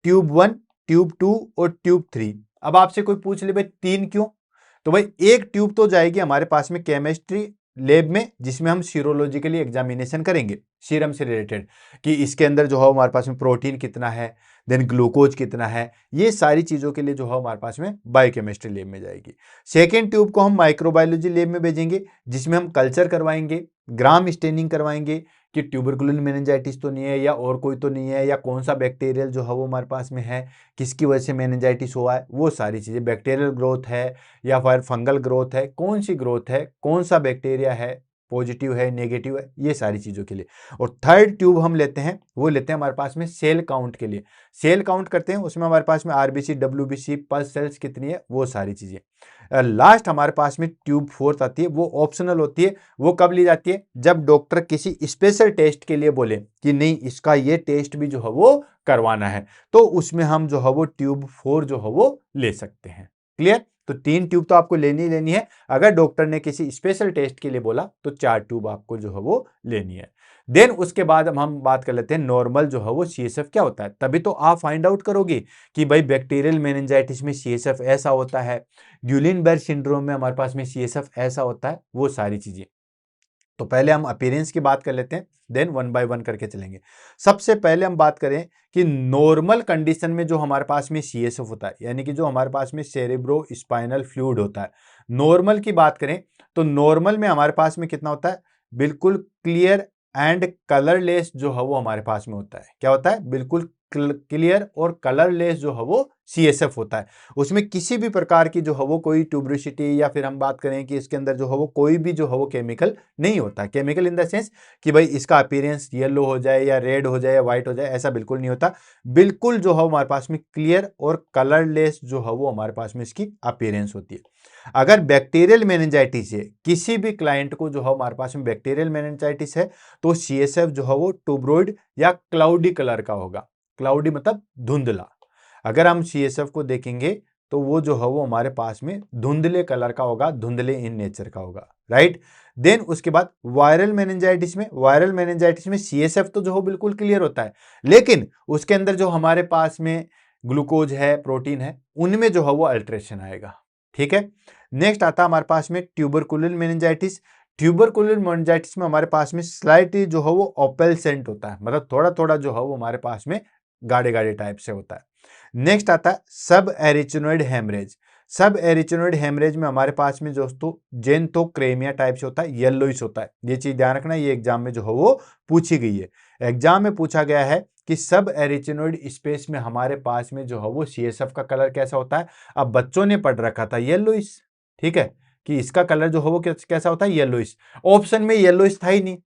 ट्यूब 1, ट्यूब 2 और ट्यूब 3। अब आपसे कोई पूछ ले भाई 3 क्यों, तो भाई एक ट्यूब तो जाएगी हमारे पास में केमिस्ट्री लैब में, जिसमें हम सीरोलॉजिकली एग्जामिनेशन करेंगे सीरम से रिलेटेड कि इसके अंदर जो है हमारे पास में प्रोटीन कितना है, देन ग्लूकोज कितना है, ये सारी चीजों के लिए जो है हमारे पास में बायोकेमिस्ट्री लैब में जाएगी। सेकेंड ट्यूब को हम माइक्रोबायोलॉजी लैब में भेजेंगे, जिसमें हम कल्चर करवाएंगे, ग्राम स्टेनिंग करवाएंगे कि ट्यूबरकुलोसिस मेनिंजाइटिस तो नहीं है या और कोई तो नहीं है, या कौन सा बैक्टीरियल जो है वो हमारे पास में है, किसकी वजह से मेनिंजाइटिस हुआ है, वो सारी चीज़ें, बैक्टीरियल ग्रोथ है या फिर फंगल ग्रोथ है, कौन सी ग्रोथ है, कौन सा बैक्टीरिया है, पॉजिटिव है नेगेटिव है, ये सारी चीज़ों के लिए। और थर्ड ट्यूब हम लेते हैं, वो लेते हैं हमारे पास में सेल काउंट के लिए। सेल काउंट करते हैं, उसमें हमारे पास में RBC WBC पल्स सेल्स कितनी है, वो सारी चीज़ें। लास्ट हमारे पास में ट्यूब फोर्थ आती है, वो ऑप्शनल होती है। वो कब ली जाती है, जब डॉक्टर किसी स्पेशल टेस्ट के लिए बोले कि नहीं इसका ये टेस्ट भी जो है वो करवाना है, तो उसमें हम जो है वो ट्यूब 4 जो है वो ले सकते हैं। क्लियर, तो 3 ट्यूब तो आपको लेनी लेनी है। अगर डॉक्टर ने किसी स्पेशल टेस्ट के लिए बोला तो 4 ट्यूब आपको जो है वो लेनी है। देन उसके बाद हम बात कर लेते हैं नॉर्मल जो है वो CSF क्या होता है। तभी तो आप फाइंड आउट करोगे कि भाई बैक्टीरियल मेनिंजाइटिस में CSF ऐसा होता है, ग्यूलिन-बेयर सिंड्रोम में हमारे पास में CSF ऐसा होता है, वो सारी चीजें। तो पहले हम अपीयरेंस की बात कर लेते हैं, देन 1 बाय 1 करके चलेंगे। सबसे पहले हम बात करें कि नॉर्मल कंडीशन में जो हमारे पास में CSF होता है, यानी कि जो हमारे पास में सेरेब्रो स्पाइनल फ्लूइड होता है, नॉर्मल की बात करें तो नॉर्मल में हमारे पास में कितना होता है, बिल्कुल क्लियर एंड कलरलेस जो है वो हमारे पास में होता है। क्या होता है, बिल्कुल क्लियर और कलरलेस जो है वो CSF होता है। उसमें किसी भी प्रकार की जो है वो कोई ट्यूबरिसिटी या फिर हम बात करें कि इसके अंदर जो है वो कोई भी जो है वो केमिकल नहीं होता है। केमिकल इन द सेंस कि भाई इसका अपीयरेंस येलो हो जाए या रेड हो जाए या व्हाइट हो जाए, ऐसा बिल्कुल नहीं होता। बिल्कुल जो है हमारे पास में क्लियर और कलरलेस जो है वो हमारे पास में इसकी अपीयरेंस होती है। अगर बैक्टीरियल मेनिंजाइटिस है, किसी भी क्लाइंट को जो है हमारे पास में बैक्टीरियल मेनिंजाइटिस है, तो CSF जो है वो टूब्रोइड या क्लाउडी कलर का होगा। क्लाउडी मतलब धुंधला। अगर हम CSF को देखेंगे तो वो जो है वो हमारे पास में धुंधले कलर का होगा, धुंधले इन नेचर का होगा, राइट। देन उसके बाद वायरल मेनिंजाइटिस में CSF तो जो हो बिल्कुल क्लियर होता है, लेकिन उसके अंदर जो हमारे पास में ग्लूकोज है, प्रोटीन है, उनमें जो है वो अल्ट्रेशन आएगा, ठीक है। नेक्स्ट आता है हमारे पास में ट्यूबरकुलर मेनिंजाइटिस। ट्यूबरकुलर मेनिंजाइटिस में हमारे पास में स्लाइटली जो है वो ओपेलसेंट होता है, मतलब थोड़ा थोड़ा जो है वो हमारे पास में गाढ़े गाढ़े टाइप से होता है। नेक्स्ट आता है सब एरिचिनोइड हेमरेज। सब एरिचिनोइड हेमरेज में हमारे पास में दोस्तों जेंथोक्रेमिया टाइप से होता है, येलोइश होता है। ये चीज ध्यान रखना, ये एग्जाम में जो है वो पूछी गई है। एग्जाम में पूछा गया है कि सब एरिचिनोइड स्पेस में हमारे पास में जो है वो CSF का कलर कैसा होता है। अब बच्चों ने पढ़ रखा था येलोइश, ठीक है, कि इसका कलर जो है वो कैसा होता है, येलोइश। ऑप्शन में येलोइश था ही नहीं,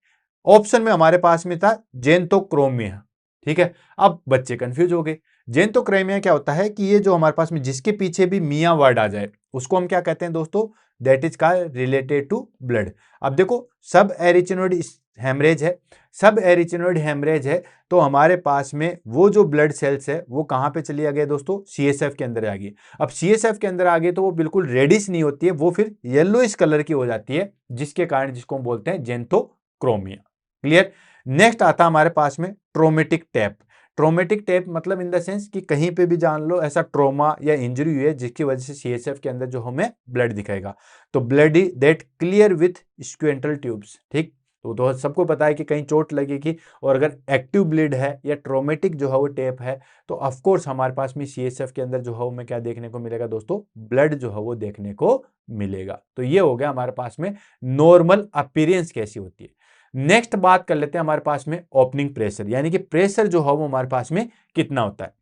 ऑप्शन में हमारे पास में था जेंथोक्रोमिया, ठीक है। अब बच्चे कंफ्यूज हो गए। जेंथोक्रेमिया क्या होता है कि ये जो हमारे पास में जिसके पीछे भी मिया वर्ड आ जाए उसको हम क्या कहते हैं दोस्तों, दैट इज का रिलेटेड टू ब्लड। अब देखो सब एरिचिनोइड हेमरेज है, सब एरिचिनोइड हेमरेज है, तो हमारे पास में वो जो ब्लड सेल्स है वो कहां पे चली आ गई दोस्तों, CSF के अंदर आ गई। अब CSF के अंदर आ गई तो वो बिल्कुल रेडिश नहीं होती है, वो फिर येलोइश कलर की हो जाती है, जिसके कारण जिसको हम बोलते हैं जेंथोक्रोमिया। क्लियर। नेक्स्ट आता हमारे पास में ट्रोमेटिक टैप। ट्रोमेटिक टैप मतलब इन द सेंस कि कहीं पे भी जान लो ऐसा ट्रोमा या इंजरी हुई है जिसकी वजह से CSF के अंदर जो हमें ब्लड दिखाएगा, तो ब्लड दैट क्लियर विथ स्क्वेंटल ट्यूब्स, ठीक। तो सबको पता है कि कहीं चोट लगेगी और अगर एक्टिव ब्लीड है या ट्रोमेटिक जो है वो टैप है, तो ऑफकोर्स हमारे पास में CSF के अंदर जो है हमें क्या देखने को मिलेगा दोस्तों, ब्लड जो है वो देखने को मिलेगा। तो ये हो गया हमारे पास में नॉर्मल अपीयरेंस कैसी होती है। नेक्स्ट बात कर लेते हैं हमारे पास में ओपनिंग प्रेशर, यानी कि प्रेशर जो है वो हमारे पास में कितना होता है।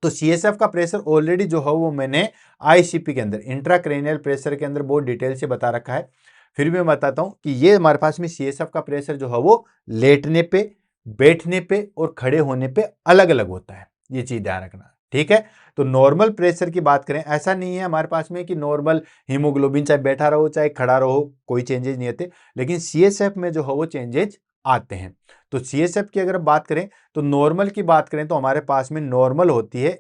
तो CSF का प्रेशर ऑलरेडी जो है वो मैंने ICP के अंदर इंट्राक्रेनियल प्रेशर के अंदर बहुत डिटेल से बता रखा है। फिर भी मैं बताता हूं कि ये हमारे पास में CSF का प्रेशर जो है वो लेटने पे, बैठने पे और खड़े होने पे अलग अलग होता है, ये चीज ध्यान रखना, ठीक है। तो नॉर्मल प्रेशर की बात करें, ऐसा नहीं है हमारे पास में कि नॉर्मल हीमोग्लोबिन चाहे बैठा रहो चाहे खड़ा रहो कोई चेंजेस नहीं आते, लेकिन CSF में जो है वो चेंजेस आते हैं। तो CSF की अगर बात करें तो नॉर्मल की बात करें तो हमारे पास में नॉर्मल होती है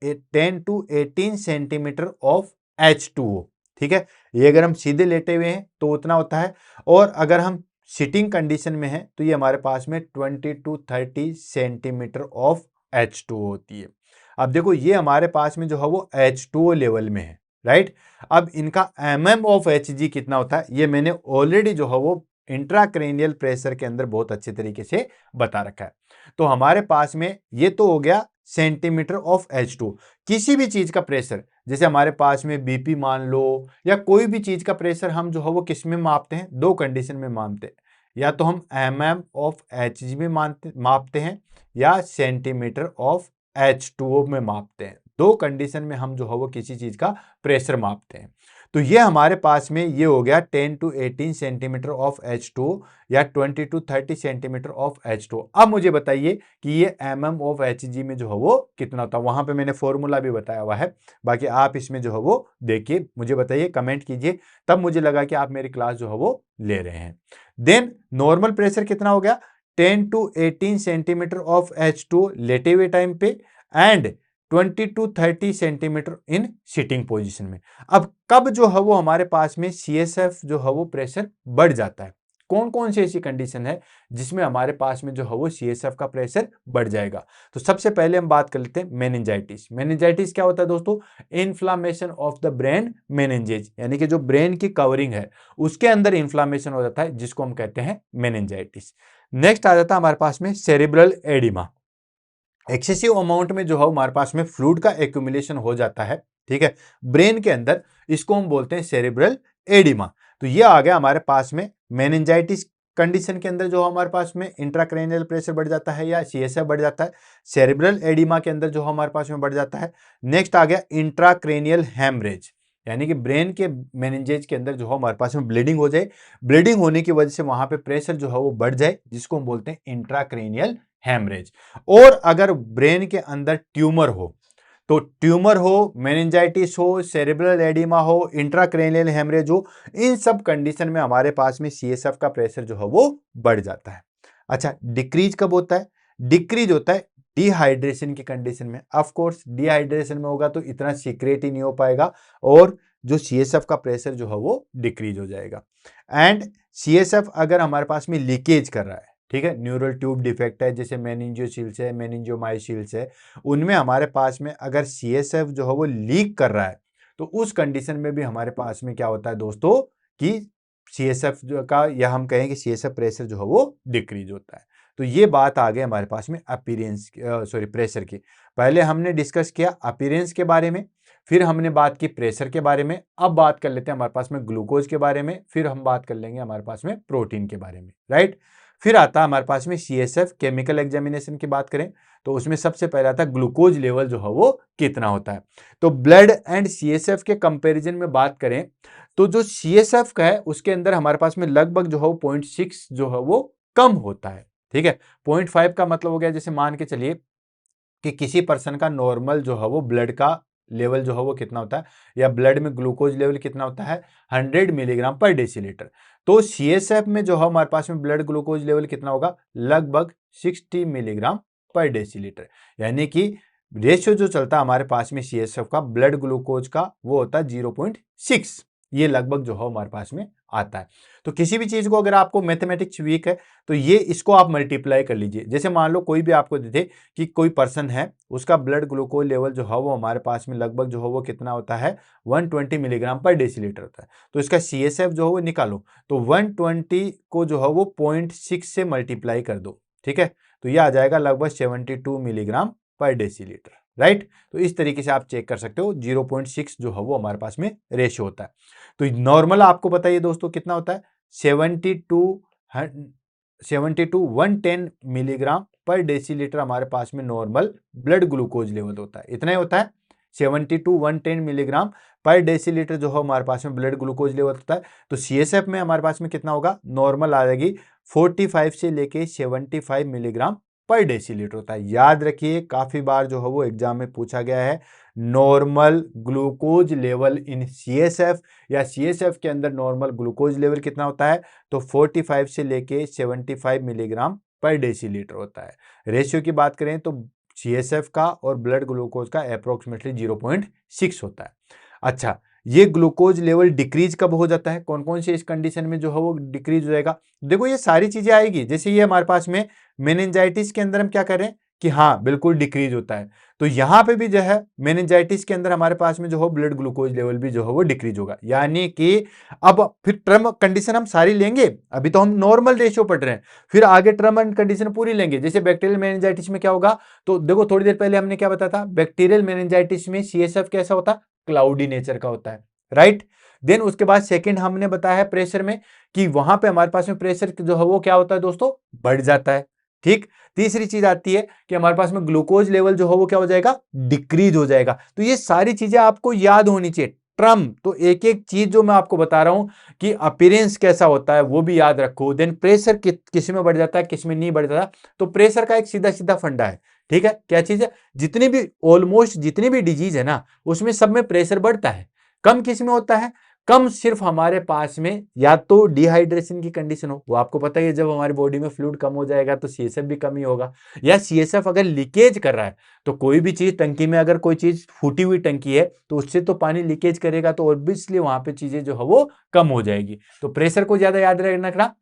10 to 18 सेंटीमीटर ऑफ H2O, ठीक है। ये अगर हम सीधे लेटे हुए हैं तो उतना होता है, और अगर हम सिटिंग कंडीशन में हैं तो ये हमारे पास में 20 to 30 सेंटीमीटर ऑफ H2O होती है। अब देखो ये हमारे पास में जो है वो H2O लेवल में है, राइट। अब इनका mm ऑफ Hg कितना होता है ये मैंने ऑलरेडी जो है वो इंट्राक्रेनियल प्रेशर के अंदर बहुत अच्छे तरीके से बता रखा है। तो हमारे पास में ये तो हो गया सेंटीमीटर ऑफ H2। किसी भी चीज का प्रेशर, जैसे हमारे पास में BP मान लो या कोई भी चीज का प्रेशर हम जो है वो किस में मापते हैं, दो कंडीशन में मापते हैं, या तो हम mm ऑफ Hg में मापते हैं या सेंटीमीटर ऑफ H2O में मापते हैं। दो कंडीशन में हम जो है वो किसी चीज का प्रेशर मापते हैं। तो ये हमारे पास में ये हो गया 10 to 18 सेंटीमीटर ऑफ H2 या 20 to 30 सेंटीमीटर ऑफ H2। अब मुझे बताइए कि ये mm ऑफ Hg में जो है वो कितना होता है, वहां पे मैंने फॉर्मूला भी बताया हुआ है, बाकी आप इसमें जो है वो देखिए, मुझे बताइए, कमेंट कीजिए, तब मुझे लगा कि आप मेरी क्लास जो है वो ले रहे हैं। देन नॉर्मल प्रेशर कितना हो गया, 10 to 18 सेंटीमीटर ऑफ H2 लेटे हुए टाइम पे and 20 to 30 centimetre in sitting position में। अब कब जो है वो हमारे पास में CSF जो है वो प्रेशर बढ़ जाता है, कौन कौन सी ऐसी कंडीशन है जिसमें हमारे पास में जो है वो CSF का प्रेशर बढ़ जाएगा। तो सबसे पहले हम बात कर लेते हैं मेनिंजाइटिस। मेनिंजाइटिस क्या होता है दोस्तों, इन्फ्लामेशन ऑफ द ब्रेन मेनिंजेज, यानी कि जो ब्रेन की कवरिंग है उसके अंदर इन्फ्लामेशन हो जाता है, जिसको हम कहते हैं मेनिंजाइटिस। नेक्स्ट आ जाता है हमारे पास में सेरिब्रल एडिमा। एक्सेसिव अमाउंट में जो है हमारे पास में फ्लूइड का एक्यूमुलेशन हो जाता है, ठीक है, ब्रेन के अंदर, इसको हम बोलते हैं सेरिब्रल एडिमा। तो ये आ गया हमारे पास में मेनिंजाइटिस कंडीशन के अंदर जो हमारे पास में इंट्राक्रैनियल प्रेशर बढ़ जाता है या सीएसएफ बढ़ जाता है। सेरेब्रल एडिमा के अंदर जो हमारे पास में बढ़ जाता है। नेक्स्ट आ गया इंट्राक्रैनियल हैमरेज, यानी कि ब्रेन के मेनिंजेज के अंदर जो है हमारे पास में ब्लीडिंग हो जाए, ब्लीडिंग होने की वजह से वहां पे प्रेशर जो है वो बढ़ जाए, जिसको हम बोलते हैं इंट्राक्रैनियल हैमरेज। और अगर ब्रेन के अंदर ट्यूमर हो, तो ट्यूमर हो, मेनिंजाइटिस हो, सेरेब्रल एडिमा हो, इंट्राक्रैनियल हेमरेज हो, इन सब कंडीशन में हमारे पास में सीएसएफ का प्रेशर जो है वो बढ़ जाता है। अच्छा, डिक्रीज कब होता है? डिक्रीज होता है डिहाइड्रेशन की कंडीशन में। ऑफ कोर्स डिहाइड्रेशन में होगा तो इतना सीक्रेट ही नहीं हो पाएगा और जो सीएसएफ का प्रेशर जो है वो डिक्रीज हो जाएगा। एंड सीएसएफ अगर हमारे पास में लीकेज कर रहा है, ठीक है, न्यूरल ट्यूब डिफेक्ट है, जैसे मेनिंजियोसील्स है, मेनिंजियोमाइसील्स है, उनमें हमारे पास में अगर सीएसएफ जो है वो लीक कर रहा है, तो उस कंडीशन में भी हमारे पास में क्या होता है दोस्तों कि सीएसएफ का, या हम कहें कि सीएसएफ प्रेशर जो है वो डिक्रीज होता है। तो ये बात आ गई हमारे पास में अपीयरेंस प्रेशर की। पहले हमने डिस्कस किया अपीयरेंस के बारे में, फिर हमने बात की प्रेशर के बारे में। अब बात कर लेते हैं हमारे पास में ग्लूकोज के बारे में, फिर हम बात कर लेंगे हमारे पास में प्रोटीन के बारे में, राइट। फिर आता है हमारे पास में सीएसएफ केमिकल एग्जामिनेशन की बात करें तो उसमें सबसे पहले आता है ग्लूकोज लेवल जो है वो कितना होता है। तो ब्लड एंड सीएसएफ के कंपैरिजन में बात करें तो जो सीएसएफ का है उसके अंदर हमारे पास में लगभग जो है 0.6 जो है वो कम होता है, ठीक है। 0.5 का मतलब हो गया, जैसे मान के चलिए कि किसी पर्सन का नॉर्मल जो है वो ब्लड का लेवल जो है वो कितना होता है, या ब्लड में ग्लूकोज लेवल कितना होता है, 100 मिलीग्राम पर डेसीलीटर। तो सीएसएफ में जो है हमारे पास में ब्लड ग्लूकोज लेवल कितना होगा, लगभग 60 मिलीग्राम पर डेसीलीटर। यानी कि रेशियो जो चलता है हमारे पास में सीएसएफ का ब्लड ग्लूकोज का वो होता है 0.6, ये लगभग जो है हमारे पास में आता है। तो किसी भी चीज को अगर आपको मैथमेटिक्स वीक है तो ये इसको आप मल्टीप्लाई कर लीजिए। जैसे मान लो कोई भी आपको दे दे कि कोई पर्सन है, उसका ब्लड ग्लूकोज लेवल जो है वो हमारे पास में लगभग जो है वो कितना होता है, 120 मिलीग्राम पर डेसीलीटर होता है। तो इसका सीएसएफ जो है वो निकालो, तो 120 को जो है वो 0.6 से मल्टीप्लाई कर दो, ठीक है। तो ये आ जाएगा लगभग 72 मिलीग्राम पर डेसीलीटर, राइट। तो इस तरीके से आप चेक कर सकते हो, 0.6 जो है वो हमारे पास में रेशियो होता है। तो नॉर्मल आपको बताइए दोस्तों कितना होता है, 110 मिलीग्राम पर डेसीलीटर हमारे पास में नॉर्मल ब्लड ग्लूकोज लेवल होता है। इतना ही होता है, 110 मिलीग्राम पर डेसीलीटर जो है हमारे पास में ब्लड ग्लूकोज लेवल होता है। तो सीएसएफ में हमारे पास में कितना होगा, नॉर्मल आ जाएगी 45 से लेके 75 मिलीग्राम पर डेसीलीटर होता है। याद रखिए काफी बार जो है वो एग्जाम में पूछा गया है, normal glucose level in CSF, या सीएसएफ के अंदर नॉर्मल ग्लूकोज लेवल कितना होता है, तो 45 से लेके 75 मिलीग्राम पर डेसीलीटर होता है। रेशियो की बात करें तो सीएसएफ का और ब्लड ग्लूकोज का अप्रोक्सीमेटली 0.6 होता है। अच्छा, ये ग्लूकोज लेवल डिक्रीज कब हो जाता है, कौन कौन से इस कंडीशन में जो है वो डिक्रीज हो जाएगा। देखो ये सारी चीजें आएगी, जैसे ये हमारे पास में मेनिंजाइटिस के अंदर हम क्या करें कि हाँ बिल्कुल डिक्रीज होता है, तो यहां पे भी जो है मेनिंजाइटिस के अंदर हमारे पास में जो है ब्लड ग्लूकोज लेवल भी जो है वो डिक्रीज होगा। यानी कि अब फिर टर्म कंडीशन हम सारी लेंगे, अभी तो हम नॉर्मल रेशियो पढ़ रहे हैं, फिर आगे टर्म एंड कंडीशन पूरी लेंगे। जैसे बैक्टीरियल मेनिंजाइटिस में क्या होगा, तो देखो थोड़ी देर पहले हमने क्या बताया था, बैक्टीरियल मेनिंजाइटिस में सीएसएफ कैसा होता है, क्लाउडी नेचर का होता है, राइट। देन उसके बाद सेकंड हमने बताया है प्रेशर में कि वहां पे हमारे पास में प्रेशर जो है वो क्या होता है दोस्तों, बढ़ जाता है, ठीक। तीसरी चीज आती है कि हमारे पास में ग्लूकोज लेवल जो है वो क्या हो जाएगा, डिक्रीज हो जाएगा। तो ये सारी चीजें आपको याद होनी चाहिए, ट्रम तो एक एक चीज जो मैं आपको बता रहा हूं कि अपीयरेंस कैसा होता है वो भी याद रखो। देन प्रेशर किस में बढ़ जाता है किस में नहीं बढ़ जाता, तो प्रेशर का एक सीधा सीधा फंडा है, ठीक है। क्या चीज है, जितनी भी ऑलमोस्ट जितनी भी डिजीज है ना उसमें सब में प्रेशर बढ़ता है। कम किस में होता है, कम सिर्फ हमारे पास में या तो डिहाइड्रेशन की कंडीशन हो, वो आपको पता ही है, जब हमारी बॉडी में फ्लूइड कम हो जाएगा तो सीएसएफ भी कम ही होगा, या सीएसएफ अगर लीकेज कर रहा है, तो कोई भी चीज टंकी में अगर कोई चीज फूटी हुई टंकी है तो उससे तो पानी लीकेज करेगा, तो ऑब्वियसली वहां पे चीजें जो है वो कम हो जाएगी। तो प्रेशर को ज्यादा याद रखना।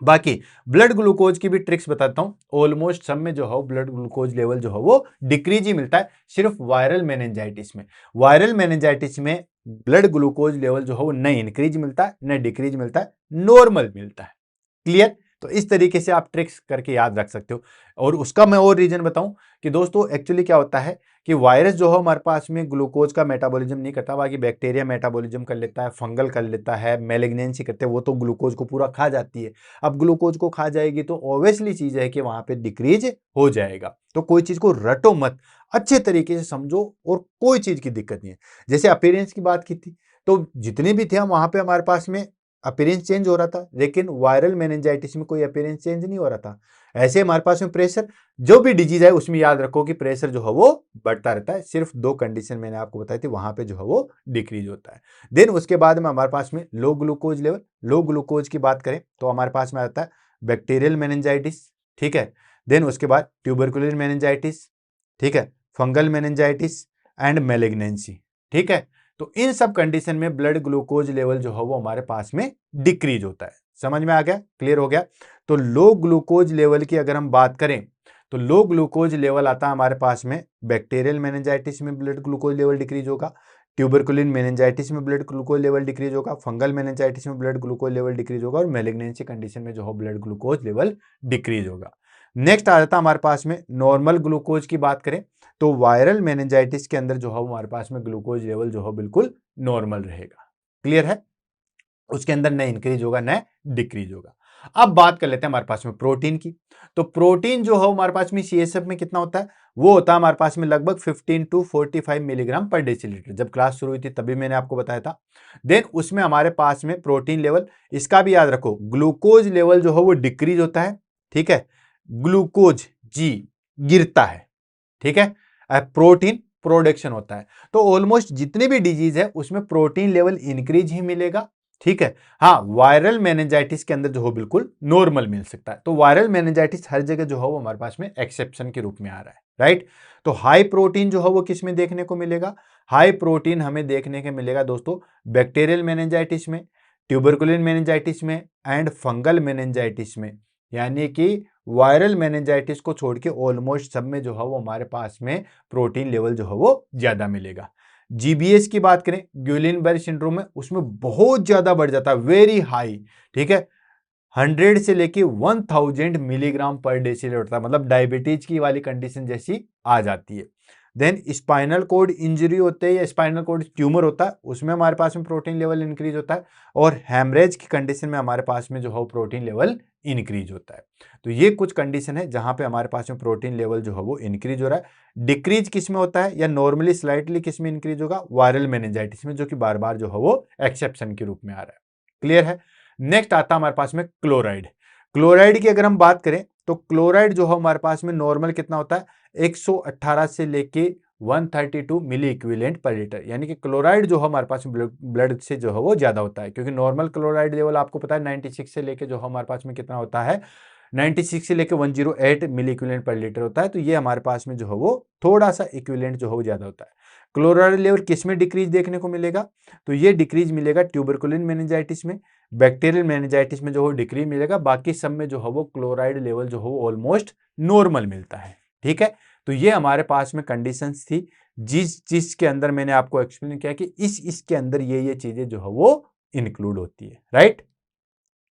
बाकी ब्लड ग्लूकोज की भी ट्रिक्स बताता हूं, ऑलमोस्ट सब में जो है ब्लड ग्लूकोज लेवल जो है वो डिक्रीज ही मिलता है, सिर्फ वायरल मेनिंजाइटिस में। वायरल मेनिंजाइटिस में ब्लड ग्लूकोज लेवल जो है वो न इंक्रीज मिलता है न डिक्रीज मिलता है, नॉर्मल मिलता है। क्लियर। तो इस तरीके से आप ट्रिक्स करके याद रख सकते हो। और उसका मैं और रीजन बताऊं कि दोस्तों एक्चुअली क्या होता है कि वायरस जो है हमारे पास में ग्लूकोज का मेटाबॉलिज्म नहीं करता, बाकी बैक्टीरिया मेटाबॉलिज्म कर लेता है, फंगल कर लेता है, मैलिग्नेंसी करते हैं, वो तो ग्लूकोज को पूरा खा जाती है। अब ग्लूकोज को खा जाएगी तो ऑब्वियसली चीज है कि वहां पे डिक्रीज हो जाएगा। तो कोई चीज को रटो मत, अच्छे तरीके से समझो और कोई चीज की दिक्कत नहीं है। जैसे अपीयरेंस की बात की थी, तो जितने भी थे हम वहां पे हमारे पास में अपीयरेंस चेंज हो रहा था, लेकिन वायरल मेनिंजाइटिस में कोई अपीयरेंस चेंज नहीं हो रहा था। ऐसे हमारे पास में प्रेशर, जो भी डिजीज है उसमें याद रखो कि प्रेशर जो है वो बढ़ता रहता है, सिर्फ दो कंडीशन मैंने आपको बताई थी, वहां पे जो है वो डिक्रीज होता है। देन उसके बाद में हमारे पास में लो ग्लूकोज लेवल, लो ग्लूकोज की बात करें तो हमारे पास में आता है बैक्टीरियल मेनिंजाइटिस, ठीक है। देन उसके बाद ट्यूबरकुलर मेनिंजाइटिस, ठीक है, फंगल मेनिंजाइटिस एंड मैलिग्नेंसी, ठीक है। तो इन सब कंडीशन में ब्लड ग्लूकोज लेवल जो है वो हमारे पास में डिक्रीज होता है। समझ में आ गया, क्लियर हो गया। तो लो ग्लूकोज लेवल की अगर हम बात करें तो लो ग्लूकोज लेवल आता है हमारे पास में बैक्टीरियल मेनिंजाइटिस में ब्लड ग्लूकोज लेवल डिक्रीज होगा, ट्यूबरकुलिन मेनिंजाइटिस में ब्लड ग्लूकोज लेवल डिक्रीज होगा, फंगल मेनिंजाइटिस में ब्लड ग्लूकोज लेवल डिक्रीज होगा और मैलिग्नेंसी कंडीशन में जो है ब्लड ग्लूकोज लेवल डिक्रीज होगा। नेक्स्ट आ जाता है हमारे पास में नॉर्मल ग्लूकोज की बात करें तो वायरल मेनिंजाइटिस के अंदर जो है हमारे पास में ग्लूकोज लेवल जो है बिल्कुल नॉर्मल रहेगा। क्लियर है, उसके अंदर न इंक्रीज होगा न डिक्रीज होगा। अब बात कर लेते हैं हमारे पास में प्रोटीन की। तो प्रोटीन जो है हमारे पास में सीएसएफ में कितना होता है, वो होता है हमारे पास में लगभग 15 टू 45 मिलीग्राम पर डेसीलीटर। जब क्लास शुरू हुई थी तभी मैंने आपको बताया था। देन उसमें हमारे पास में प्रोटीन लेवल, इसका भी याद रखो, ग्लूकोज लेवल जो है वो डिक्रीज होता है, ठीक है, ग्लूकोज जी गिरता है, ठीक है, प्रोटीन प्रोडक्शन होता है। तो ऑलमोस्ट जितने भी डिजीज है उसमें प्रोटीन लेवल इंक्रीज ही मिलेगा, ठीक है। हाँ, वायरल मेनिंजाइटिस के अंदर जो हो बिल्कुल नॉर्मल मिल सकता है। तो वायरल मेनिंजाइटिस हर जगह जो है वो हमारे पास में एक्सेप्शन के रूप में आ रहा है, राइट। तो हाई प्रोटीन जो है वो किस में देखने को मिलेगा, हाई प्रोटीन हमें देखने को मिलेगा दोस्तों बैक्टीरियल मेनिंजाइटिस में, ट्यूबरकुलिन मेनिंजाइटिस में एंड फंगल मेनिंजाइटिस में। यानी कि वायरल मेनिंजाइटिस को छोड़ के ऑलमोस्ट सब में जो है वो हमारे पास में प्रोटीन लेवल जो है वो ज्यादा मिलेगा। जीबीएस की बात करें, ग्यूलिनबर्ग सिंड्रोम में, उसमें बहुत ज्यादा बढ़ जाता है, वेरी हाई, ठीक है, 100 से लेके 1000 मिलीग्राम पर डेसीलीटर होता है, मतलब डायबिटीज की वाली कंडीशन जैसी आ जाती है। देन स्पाइनल कोड इंजरी होते हैं या स्पाइनल कोड ट्यूमर होता है, उसमें हमारे पास में प्रोटीन लेवल इंक्रीज होता है। और हैमरेज की कंडीशन में हमारे पास में जो है प्रोटीन लेवल इंक्रीज होता है। तो ये कुछ कंडीशन है जहां पे हमारे पास में प्रोटीन लेवल जो है वो इंक्रीज हो रहा है। डिक्रीज किस में होता है या नॉर्मली स्लाइटली किस में इंक्रीज होगा, वायरल मेनिंजाइटिस में, जो कि बार बार जो है वो एक्सेप्शन के रूप में आ रहा है। क्लियर है। नेक्स्ट आता है हमारे पास में क्लोराइड। क्लोराइड की अगर हम बात करें तो क्लोराइड जो है हमारे पास में नॉर्मल कितना होता है, 118 से लेके 132 मिली इक्विवेलेंट पर लीटर। यानी कि क्लोराइड जो है हमारे पास ब्लड से जो है वो ज्यादा होता है, क्योंकि नॉर्मल क्लोराइड लेवल आपको पता है 96 से लेके जो है हमारे पास में कितना होता है, 96 से लेके 108 मिली इक्विवेलेंट पर लीटर होता है। तो ये हमारे पास में जो है वो थोड़ा सा इक्विवेलेंट जो है वो ज्यादा होता है। क्लोराइड लेवल किस में डिक्रीज देखने को मिलेगा, तो ये डिक्रीज मिलेगा ट्यूबरकुलिन मेनिंजाइटिस में, बैक्टीरियल मेनिंजाइटिस में जो हो डिक्रीज मिलेगा, बाकी सब में जो है वो क्लोराइड लेवल जो हो ऑलमोस्ट नॉर्मल मिलता है, ठीक है। तो ये हमारे पास में कंडीशंस थी जिस चीज के अंदर मैंने आपको एक्सप्लेन किया कि इसके अंदर ये चीजें जो है वो इंक्लूड होती है, राइट।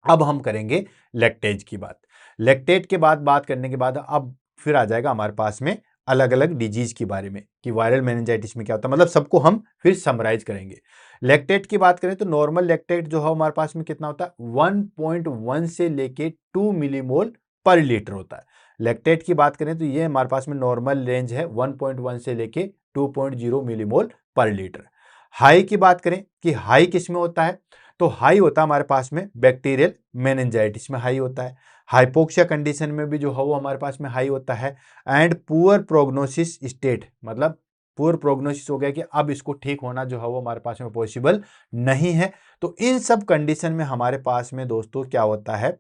अब हम करेंगे लैक्टेज की बात। लैक्टेट के बाद बात करने के बाद अब फिर आ जाएगा हमारे पास में अलग अलग डिजीज के बारे में कि वायरल मेनिंजाइटिस में क्या होता है, मतलब सबको हम फिर समराइज करेंगे। लैक्टेट की बात करें तो नॉर्मल लैक्टेट जो है हमारे पास में कितना होता है, 1.1 से लेके 2 मिलीमोल पर लीटर होता है। लैक्टेट की बात करें तो ये हमारे पास में नॉर्मल रेंज है 1.1 से लेके 2.0 मिलीमोल पर लीटर। हाई की बात करें कि हाई किस में होता है, तो हाई होता है हमारे पास में बैक्टीरियल मेनिंजाइटिस में हाई होता है, हाइपोक्सिया कंडीशन में भी जो है वो हमारे पास में हाई होता है, एंड पुअर प्रोग्नोसिस स्टेट, मतलब पुअर प्रोग्नोसिस हो गया कि अब इसको ठीक होना जो है वो हमारे पास में पॉसिबल नहीं है। तो इन सब कंडीशन में हमारे पास में दोस्तों क्या होता है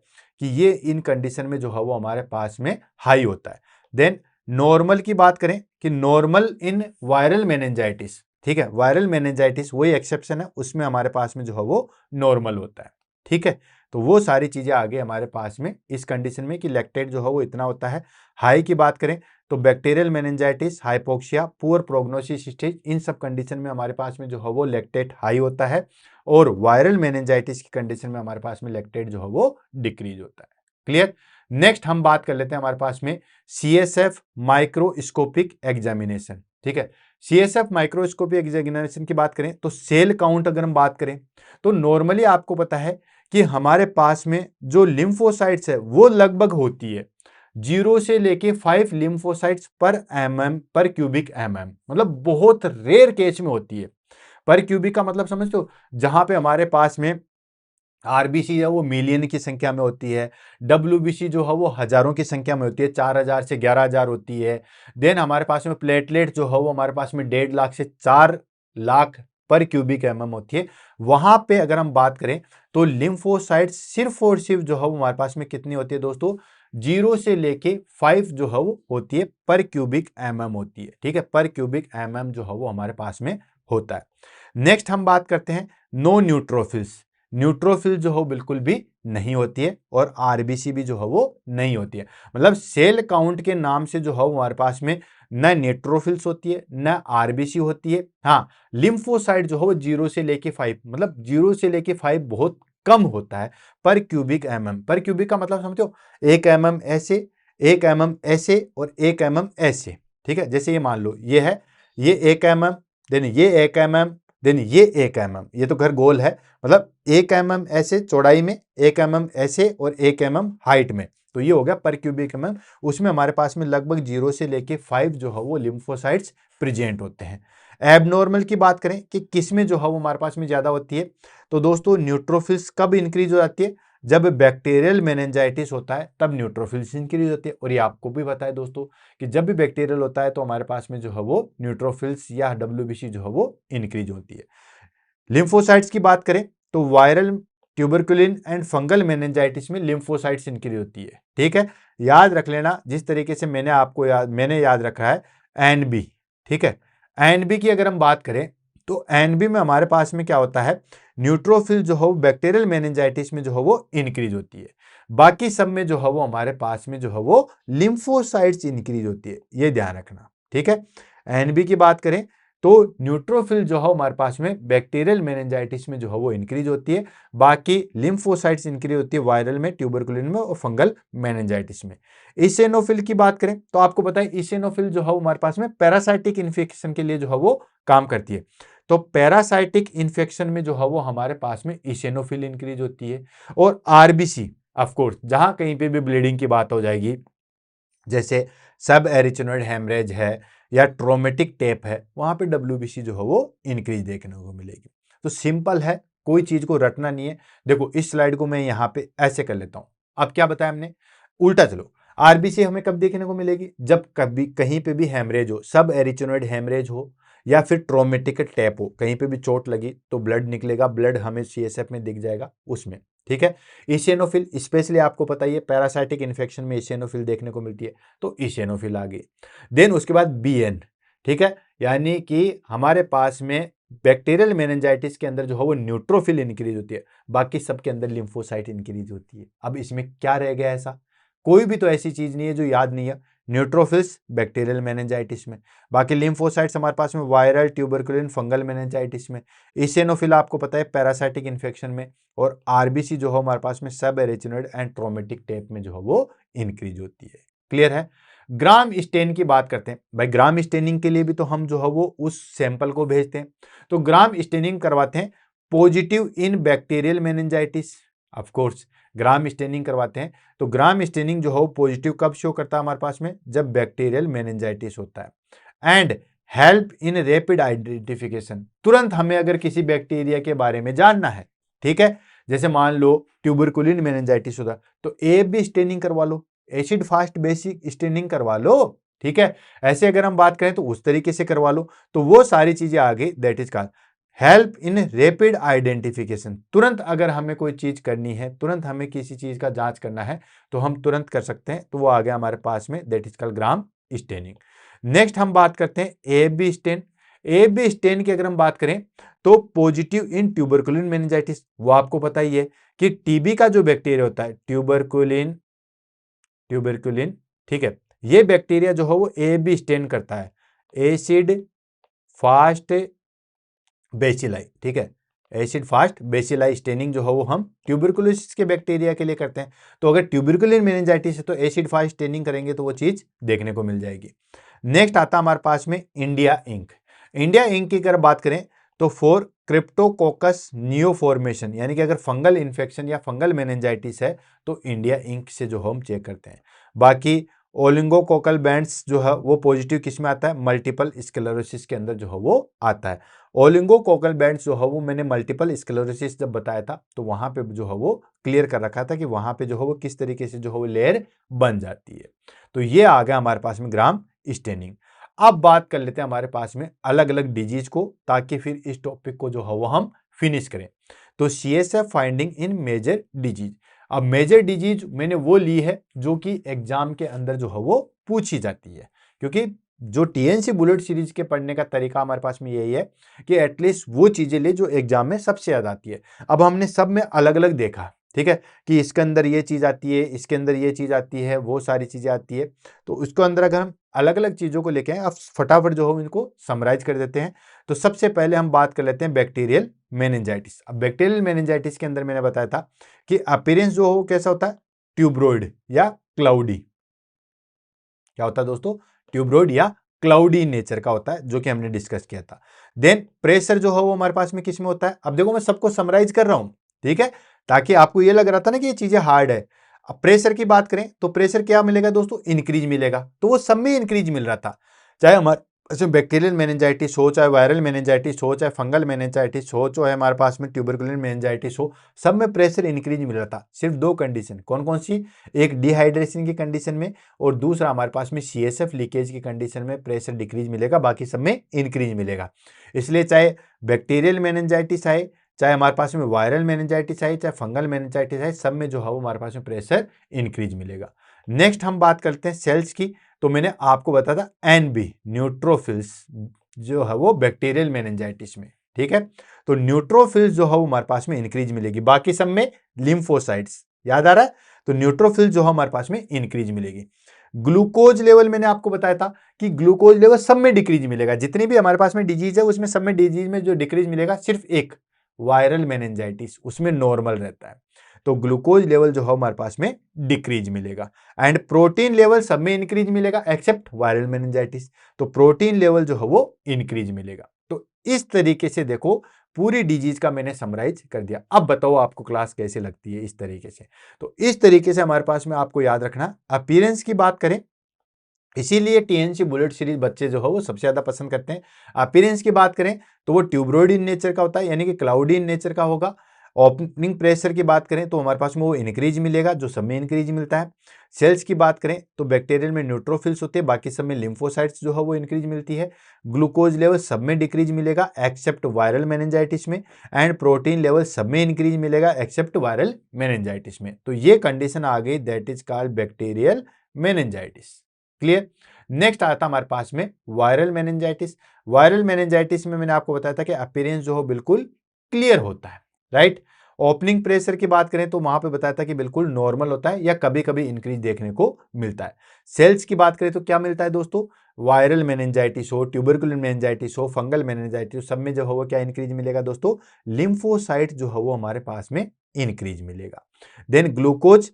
कि ये इन कंडीशन में जो है वो हमारे पास में हाई होता है। देन नॉर्मल की बात करें कि नॉर्मल इन वायरल मेनिंजाइटिस, ठीक है, वायरल मेनिंजाइटिस वही एक्सेप्शन है, उसमें हमारे पास में जो है वो नॉर्मल होता है, ठीक है। तो वो सारी चीजें आगे हमारे पास में इस कंडीशन में कि लैक्टेट जो है वो इतना होता है। हाई की बात करें तो bacterial meningitis, hypoxia, poor prognosis stage, इन सब कंडीशन में हमारे पास में जो है वो लैक्टेट हाई होता है, और वायरल मेनिंजाइटिस की कंडीशन में हमारे पास में लैक्टेट जो है वो डिक्रीज होता है। क्लियर। नेक्स्ट हम बात कर लेते हैं हमारे पास में CSF माइक्रोस्कोपिक एग्जामिनेशन। ठीक है, CSF माइक्रोस्कोपिक एग्जामिनेशन की बात करें तो सेल काउंट अगर हम बात करें तो नॉर्मली आपको पता है कि हमारे पास में जो लिम्फोसाइट्स है वो लगभग होती है 0 से लेके 5 लिम्फोसाइट्स पर पर क्यूबिक मतलब बहुत रेयर केस में होती है। पर क्यूबिक का मतलब समझते हो, जहां पे हमारे पास में आरबीसी है वो मिलियन की संख्या में होती है, डब्ल्यूबीसी जो है वो हजारों की संख्या में होती है, 4000 से 11000 होती है। देन हमारे पास में प्लेटलेट जो है वो हमारे पास में 1.5 लाख से 4 लाख पर क्यूबिक होती है। वहां पे अगर हम बात करें तो लिम्फोसाइट सिर्फ और सिर्फ जो है वो हमारे पास में कितनी होती है दोस्तों, 0 से लेके 5 जो है वो होती है पर क्यूबिक होती है। ठीक है, पर क्यूबिक जो है वो हमारे पास में होता है। नेक्स्ट हम बात करते हैं नो न्यूट्रोफिल्स। न्यूट्रोफिल जो हो बिल्कुल भी नहीं होती है और आरबीसी भी जो है वो नहीं होती है। मतलब सेल काउंट के नाम से जो है हमारे पास में न न्यूट्रोफिल्स होती है न आरबीसी होती है। हाँ, लिम्फोसाइट जो है वो 0 से लेके 5 मतलब 0 से लेके 5 बहुत कम होता है पर क्यूबिक पर क्यूबिक का मतलब समझो 1 ऐसे, 1 ऐसे और 1 ऐसे। ठीक है, जैसे ये मान लो ये है, ये 1 देन ये 1 देन ये 1 ये तो घर गोल है, मतलब 1 ऐसे चौड़ाई में, 1 ऐसे और 1 हाइट में, तो ये हो गया पर क्यूबिक उसमें हमारे पास में लगभग 0 से लेके 5 जो है वो लिम्फोसाइट्स प्रेजेंट होते हैं। एबनॉर्मल की बात करें कि किसमें जो है वो हमारे पास में ज्यादा होती है, तो दोस्तों न्यूट्रोफिल्स कब इंक्रीज हो जाती है, जब बैक्टीरियल मेनिंजाइटिस होता है तब न्यूट्रोफिल्स इंक्रीज होती है। और ये आपको भी पता है दोस्तों कि जब भी बैक्टीरियल होता है तो हमारे पास में जो है वो न्यूट्रोफिल्स या डब्ल्यूबीसी जो है वो इंक्रीज होती है। लिम्फोसाइट्स की बात करें तो viral, tuberculin and fungal meningitis में लिम्फोसाइट्स इंक्रीज होती है। ठीक है, याद रख लेना जिस तरीके से मैंने याद रखा है एनबी। ठीक है, एनबी की अगर हम बात करें तो एनबी में हमारे पास में क्या होता है, न्यूट्रोफिल जो है बैक्टीरियल मेनिंजाइटिस में जो है वो इंक्रीज होती है। बाकी सब में जो है वो हमारे पास में जो है वो लिम्फोसाइट्स इंक्रीज होती है, ये ध्यान रखना। ठीक है, एनबी की बात करें तो न्यूट्रोफिल जो है हमारे पास में बैक्टीरियल मेनिंजाइटिस में जो है वो इंक्रीज होती है, बाकी लिम्फोसाइट्स इंक्रीज होती है वायरल में, ट्यूबरकुलिन में और फंगल मेनिंजाइटिस में। इसेनोफिल की बात करें तो आपको पता है इसेनोफिल जो है हमारे पास में पैरासाइटिक इन्फेक्शन के लिए जो है वो काम करती है। तो पैरासाइटिक इन्फेक्शन में जो है वो हमारे पास में इसेनोफिल इंक्रीज होती है। और आरबीसी ऑफ कोर्स जहां कहीं पे भी ब्लीडिंग की बात हो जाएगी, जैसे सब एरिचिनोइड हेमरेज है या ट्रोमेटिक टेप है, वहां पे डब्ल्यूबीसी जो है वो इंक्रीज देखने को मिलेगी। तो सिंपल है, कोई चीज को रटना नहीं है। देखो इस स्लाइड को मैं यहां पे ऐसे कर लेता हूं। अब क्या बताया हमने, उल्टा चलो, आरबीसी हमें कब देखने को मिलेगी, जब कभी कहीं पे भी हेमरेज हो, सब एरिचिनोइड हेमरेज हो या फिर ट्रोमेटिक टैप हो, कहीं पे भी चोट लगी तो ब्लड निकलेगा, ब्लड हमें सीएसएफ में दिख जाएगा उसमें। ठीक है, इसेनोफिल स्पेशली आपको पता ही है पैरासाइटिक इन्फेक्शन में इसेनोफिल देखने को मिलती है, तो इसेनोफिल आ गई। देन उसके बाद बीएन। ठीक है, यानी कि हमारे पास में बैक्टीरियल मेनिंजाइटिस के अंदर जो है वो न्यूट्रोफिल इंक्रीज होती है, बाकी सबके अंदर लिम्फोसाइट इंक्रीज होती है। अब इसमें क्या रह गया ऐसा, कोई भी तो ऐसी चीज नहीं है जो याद नहीं है। न्यूट्रोफिल्स बैक्टीरियल मेनिंजाइटिस में, बाकी लिम्फोसाइट्स हमारे पास में वायरल, ट्यूबरकुलिन, फंगल मेनिंजाइटिस में, इसेनोफिल आपको पता है पैरासाइटिक इन्फेक्शन में, और आरबीसी जो है हमारे पास में सब एरिचिनोइड एंड ट्रोमेटिक टेप में जो है वो इंक्रीज होती है। क्लियर है। ग्राम स्टेन की बात करते हैं भाई, ग्राम स्टेनिंग के लिए भी तो हम जो है वो उस सैंपल को भेजते हैं, तो ग्राम स्टेनिंग करवाते हैं positive in bacterial meningitis. Of course gram staining करवाते हैं, तो ग्राम स्टेनिंग जो है वो पॉजिटिव कब शो करता है हमारे पास में, जब बैक्टीरियल मेनिंजाइटिस होता है। And help in rapid identification, तुरंत हमें अगर किसी बैक्टीरिया के बारे में जानना है, ठीक है, जैसे मान लो ट्यूबरकुलिन मेनिंजाइटिस होता तो एबी स्टेनिंग करवा लो, एसिड फास्ट बेसिक स्टेनिंग करवा लो। ठीक है, ऐसे अगर हम बात करें तो उस तरीके से करवा लो, तो वो सारी चीजें आ गई, that is called help in rapid identification. तुरंत अगर हमें कोई चीज करनी है, तुरंत हमें किसी चीज का जांच करना है तो हम तुरंत कर सकते हैं, तो वो आ गया हमारे पास में, that is called gram staining. Next हम बात करते हैं एबी स्टेन। एबी स्टेन की अगर हम बात करें तो पॉजिटिव इन ट्यूबरकुलिन मेनिंजाइटिस, वो आपको पता ही है कि टीबी का जो बैक्टीरिया होता है ट्यूबरकुलिन, ठीक है, ये बैक्टीरिया जो है वो एबी स्टेन करता है, एसिड फास्ट बेसिलाई। ठीक है, एसिड फास्ट बेसिलाई स्टेनिंग जो है वो हम ट्यूबरकुलोसिस के बैक्टीरिया के लिए करते हैं। तो अगर ट्यूबरकुलिन मेनिंजाइटिस है तो एसिड फास्ट स्टेनिंग करेंगे तो वो चीज देखने को मिल जाएगी। नेक्स्ट आता हमारे पास में इंडिया इंक। इंडिया इंक की अगर बात करें तो फॉर क्रिप्टोकोकस न्यू फॉर्मेशन, यानी कि अगर फंगल इन्फेक्शन या फंगल मेनिंजाइटिस है तो इंडिया इंक से जो हम चेक करते हैं। बाकी ओलिंगोकोकल बैंड्स जो है वो पॉजिटिव किस में आता है, मल्टीपल स्क्लेरोसिस के अंदर जो है वो आता है। ओलिंगोकोकल बैंड्स जो है वो मैंने मल्टीपल स्क्लेरोसिस जब बताया था तो वहां पे जो है वो क्लियर कर रखा था कि वहां पे जो है वो किस तरीके से जो है वो लेयर बन जाती है। तो ये आ गया हमारे पास में ग्राम स्टेनिंग। अब बात कर लेते हैं हमारे पास में अलग अलग डिजीज को, ताकि फिर इस टॉपिक को जो है वो हम फिनिश करें। तो CSF finding in major disease. अब मेजर डिजीज मैंने वो ली है जो कि एग्जाम के अंदर जो है वो पूछी जाती है, क्योंकि जो TNC बुलेट सीरीज के पढ़ने का तरीका हमारे पास में यही है कि एटलीस्ट वो चीजें ले जो एग्जाम में सबसे ज्यादा आती है। अब हमने सब में अलग अलग देखा, ठीक है, कि इसके अंदर ये चीज आती है, इसके अंदर ये चीज आती है, वो सारी चीजें आती है। तो उसको अंदर अगर हम अलग अलग चीजों को लेके आए, अब फटाफट जो हो इनको समराइज कर देते हैं। तो सबसे पहले हम बात कर लेते हैं बैक्टीरियल मेनिंजाइटिस। अब बैक्टीरियल मेनिंजाइटिस के अंदर मैंने बताया था कि अपीयरेंस जो हो कैसा होता है, ट्यूबरॉइड या क्लाउडी। क्या होता है दोस्तों, ट्यूबरॉइड या क्लाउडी नेचर का होता है, जो कि हमने डिस्कस किया था। देन प्रेशर जो है वो हमारे पास में किस में होता है। अब देखो मैं सबको समराइज कर रहा हूं, ठीक है, ताकि आपको ये लग रहा था ना कि ये चीजें हार्ड है। अब प्रेशर की बात करें तो प्रेशर क्या मिलेगा दोस्तों, इंक्रीज मिलेगा। तो वो सब में इंक्रीज मिल रहा था, चाहे हमारे इसमें बैक्टीरियल मेनिंजाइटिस हो, चाहे वायरल मेनिंजाइटिस हो, चाहे फंगल मेनिंजाइटिस हो, चाहे हमारे पास में ट्यूबरकुलिन मेनिंजाइटिस हो, सब में प्रेशर इंक्रीज मिल रहा था। सिर्फ दो कंडीशन, कौन कौन सी, एक डिहाइड्रेशन की कंडीशन में और दूसरा हमारे पास में CSF लीकेज की कंडीशन में प्रेशर डिक्रीज मिलेगा, बाकी सब में इंक्रीज मिलेगा। इसलिए चाहे बैक्टीरियल मेनिंजाइटिस आए, चाहे हमारे पास में वायरल मेनिंजाइटिस आए, चाहे फंगल मेनिंजाइटिस आए, सब में जो है वो हमारे पास में प्रेशर इंक्रीज मिलेगा। नेक्स्ट हम बात करते हैं सेल्स की। तो मैंने आपको बताया था NB न्यूट्रोफिल्स जो है वो बैक्टीरियल मेनिंजाइटिस में, ठीक है। तो न्यूट्रोफिल्स जो है वो हमारे पास में इंक्रीज मिलेगी, बाकी सब में लिम्फोसाइट्स, याद आ रहा है। तो न्यूट्रोफिल जो है हमारे पास में इंक्रीज मिलेगी। ग्लूकोज लेवल मैंने आपको बताया था कि ग्लूकोज लेवल सब में डिक्रीज मिलेगा, जितनी भी हमारे पास में डिजीज है उसमें सब में डिजीज में जो डिक्रीज मिलेगा, सिर्फ एक वायरल मेनिंजाइटिस उसमें नॉर्मल रहता है। तो ग्लूकोज लेवल जो है हमारे पास में डिक्रीज मिलेगा। एंड प्रोटीन लेवल सब में इंक्रीज मिलेगा एक्सेप्ट वायरल मेनिंजाइटिस। तो प्रोटीन लेवल जो है वो इंक्रीज मिलेगा। तो इस तरीके से देखो पूरी डिजीज का मैंने समराइज कर दिया। अब बताओ आपको क्लास कैसे लगती है इस तरीके से। तो इस तरीके से हमारे पास में आपको याद रखना, अपीयरेंस की बात करें, इसीलिए TNC बुलेट सीरीज बच्चे जो है वो सबसे ज्यादा पसंद करते हैं। अपीयरेंस की बात करें तो वो ट्यूबरॉइड इन नेचर का होता है, यानी कि क्लाउडी इन नेचर का होगा। ओपनिंग प्रेशर की बात करें तो हमारे पास में वो इंक्रीज मिलेगा, जो सब में इंक्रीज मिलता है। सेल्स की बात करें तो बैक्टीरियल में न्यूट्रोफिल्स होते हैं, बाकी सब में लिम्फोसाइट्स जो है वो इंक्रीज मिलती है। ग्लूकोज लेवल सब में डिक्रीज मिलेगा एक्सेप्ट वायरल मेनिंजाइटिस में। एंड प्रोटीन लेवल सब में इंक्रीज मिलेगा एक्सेप्ट वायरल मेनिंजाइटिस में। तो ये कंडीशन आ गई, that is called bacterial meningitis. Clear. Next आता हमारे पास में वायरल मेनिंजाइटिस। वायरल मेनिंजाइटिस में मैंने आपको बताया था कि अपीयरेंस जो हो बिल्कुल क्लियर होता है, राइट। ओपनिंग प्रेशर की बात करें तो वहां पे बताया था कि बिल्कुल नॉर्मल होता है या कभी कभी इंक्रीज देखने को मिलता है। सेल्स की बात करें तो क्या मिलता है दोस्तों, वायरल मेनिंजाइटिस हो, ट्यूबरकुलिन मेनिंजाइटिस हो, फंगल मेनिंजाइटिस, सब में जो है वो क्या इंक्रीज मिलेगा दोस्तों, लिम्फोसाइट जो है वो हमारे पास में इंक्रीज मिलेगा। देन ग्लूकोज,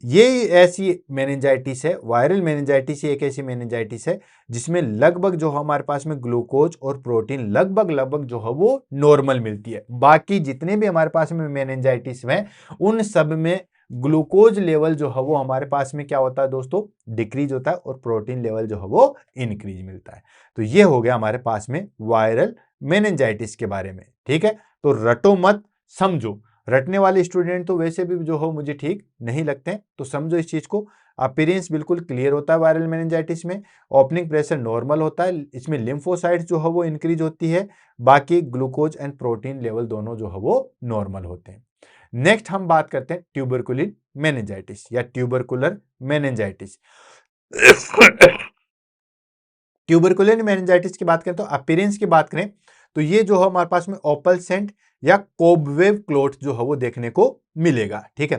ये ऐसी मेनिंजाइटिस है, वायरल मेनिंजाइटिस एक ऐसी मेनिंजाइटिस है जिसमें लगभग जो हमारे पास में ग्लूकोज और प्रोटीन लगभग जो है वो नॉर्मल मिलती है। बाकी जितने भी हमारे पास में मेनिंजाइटिस हैं उन सब में ग्लूकोज लेवल जो है वो हमारे पास में क्या होता है दोस्तों, डिक्रीज होता है, और प्रोटीन लेवल जो है वो इंक्रीज मिलता है। तो ये हो गया हमारे पास में वायरल मेनिंजाइटिस के बारे में, ठीक है। तो रटो मत, समझो। रटने वाले स्टूडेंट तो वैसे भी जो हो मुझे ठीक नहीं लगते हैं, तो समझो इस चीज को। अपीयरेंस बिल्कुल क्लियर होता है वायरल मेनिंजाइटिस में, ओपनिंग प्रेशर नॉर्मल होता है, इसमें लिम्फोसाइट्स जो है वो इंक्रीज होती है, बाकी ग्लूकोज एंड प्रोटीन लेवल दोनों जो है वो नॉर्मल होते हैं। नेक्स्ट हम बात करते हैं ट्यूबरकुलिन मेनिंजाइटिस या ट्यूबरकुलर मेनिंजाइटिस। ट्यूबरकुलिन मेनिंजाइटिस की बात करें तो अपीयरेंस की बात करें तो ये जो है हमारे पास में ओपल सेंट या कोबवेव क्लोट जो है वो देखने को मिलेगा, ठीक है।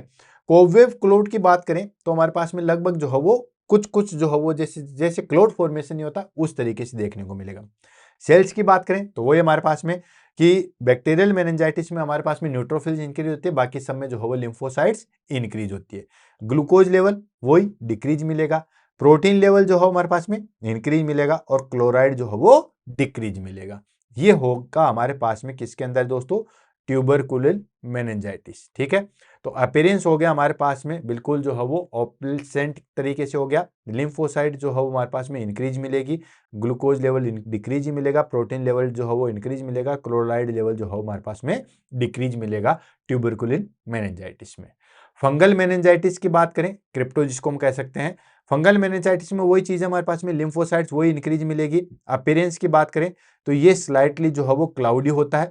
कोबवेव क्लोट की बात करें तो हमारे पास में लगभग जो है वो कुछ कुछ जो है वो जैसे जैसे क्लोट फॉर्मेशन नहीं होता उस तरीके से देखने को मिलेगा। सेल्स की बात करें तो वही हमारे पास में कि बैक्टीरियल मेनिंजाइटिस में हमारे पास में न्यूट्रोफिल्स इंक्रीज होती है, बाकी सब में जो है वो लिम्फोसाइट्स इंक्रीज होती है। ग्लूकोज लेवल वही डिक्रीज मिलेगा, प्रोटीन लेवल जो है हमारे पास में इंक्रीज मिलेगा और क्लोराइड जो है वो डिक्रीज मिलेगा। ये होगा हमारे पास में किसके अंदर दोस्तों, ट्यूबरकुलर मेनिंजाइटिस। ठीक है, तो अपीयरेंस हो गया हमारे पास में बिल्कुल जो है वो ऑप्लेसेंट तरीके से हो गया। लिम्फोसाइट जो है वो हमारे पास में इंक्रीज मिलेगी, ग्लूकोज लेवल डिक्रीज ही मिलेगा, प्रोटीन लेवल जो है वो इंक्रीज मिलेगा, क्लोराइड लेवल जो है हमारे पास में डिक्रीज मिलेगा ट्यूबरकुलर मेनिंजाइटिस में। फंगल मेनिंजाइटिस की बात करें, क्रिप्टो जिसको हम कह सकते हैं, फंगल मेनिंजाइटिस में वही चीज है हमारे पास में, लिम्फोसाइट्स वही इंक्रीज मिलेगी। अपीयरेंस की बात करें तो ये स्लाइटली जो है वो क्लाउडी होता है,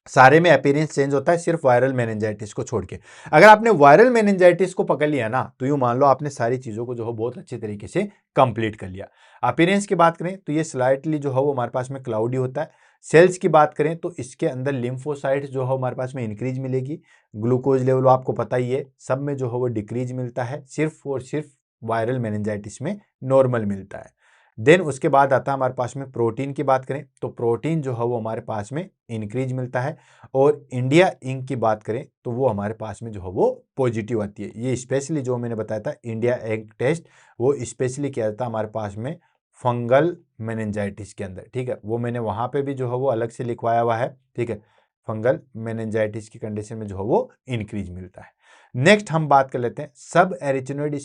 सारे में अपीयरेंस चेंज होता है सिर्फ वायरल मेनिंजाइटिस को छोड़ के। अगर आपने वायरल मेनिंजाइटिस को पकड़ लिया ना तो यूं मान लो आपने सारी चीजों को जो है बहुत अच्छे तरीके से कंप्लीट कर लिया। अपीयरेंस की बात करें तो ये स्लाइटली जो है वो हमारे पास में क्लाउडी होता है। सेल्स की बात करें तो इसके अंदर लिम्फोसाइट्स जो है हमारे पास में इंक्रीज मिलेगी, ग्लूकोज लेवल आपको पता ही है सब में जो है वो डिक्रीज मिलता है, सिर्फ और सिर्फ वायरल मेनिंजाइटिस में नॉर्मल मिलता है। देन उसके बाद आता है हमारे पास में प्रोटीन की बात करें तो प्रोटीन जो है वो हमारे पास में इंक्रीज मिलता है, और इंडिया इंक की बात करें तो वो हमारे पास में जो है वो पॉजिटिव आती है। ये स्पेशली जो मैंने बताया था इंडिया इंक टेस्ट, वो स्पेशली किया जाता है हमारे पास में फंगल मेनिंजाइटिस के अंदर। ठीक है, वो मैंने वहां पे भी जो है वो अलग से लिखवाया हुआ है। ठीक है, फंगल मेनिंजाइटिस की कंडीशन में जो है वो इंक्रीज मिलता है। नेक्स्ट हम बात कर लेते हैं सब एरिचिनोइड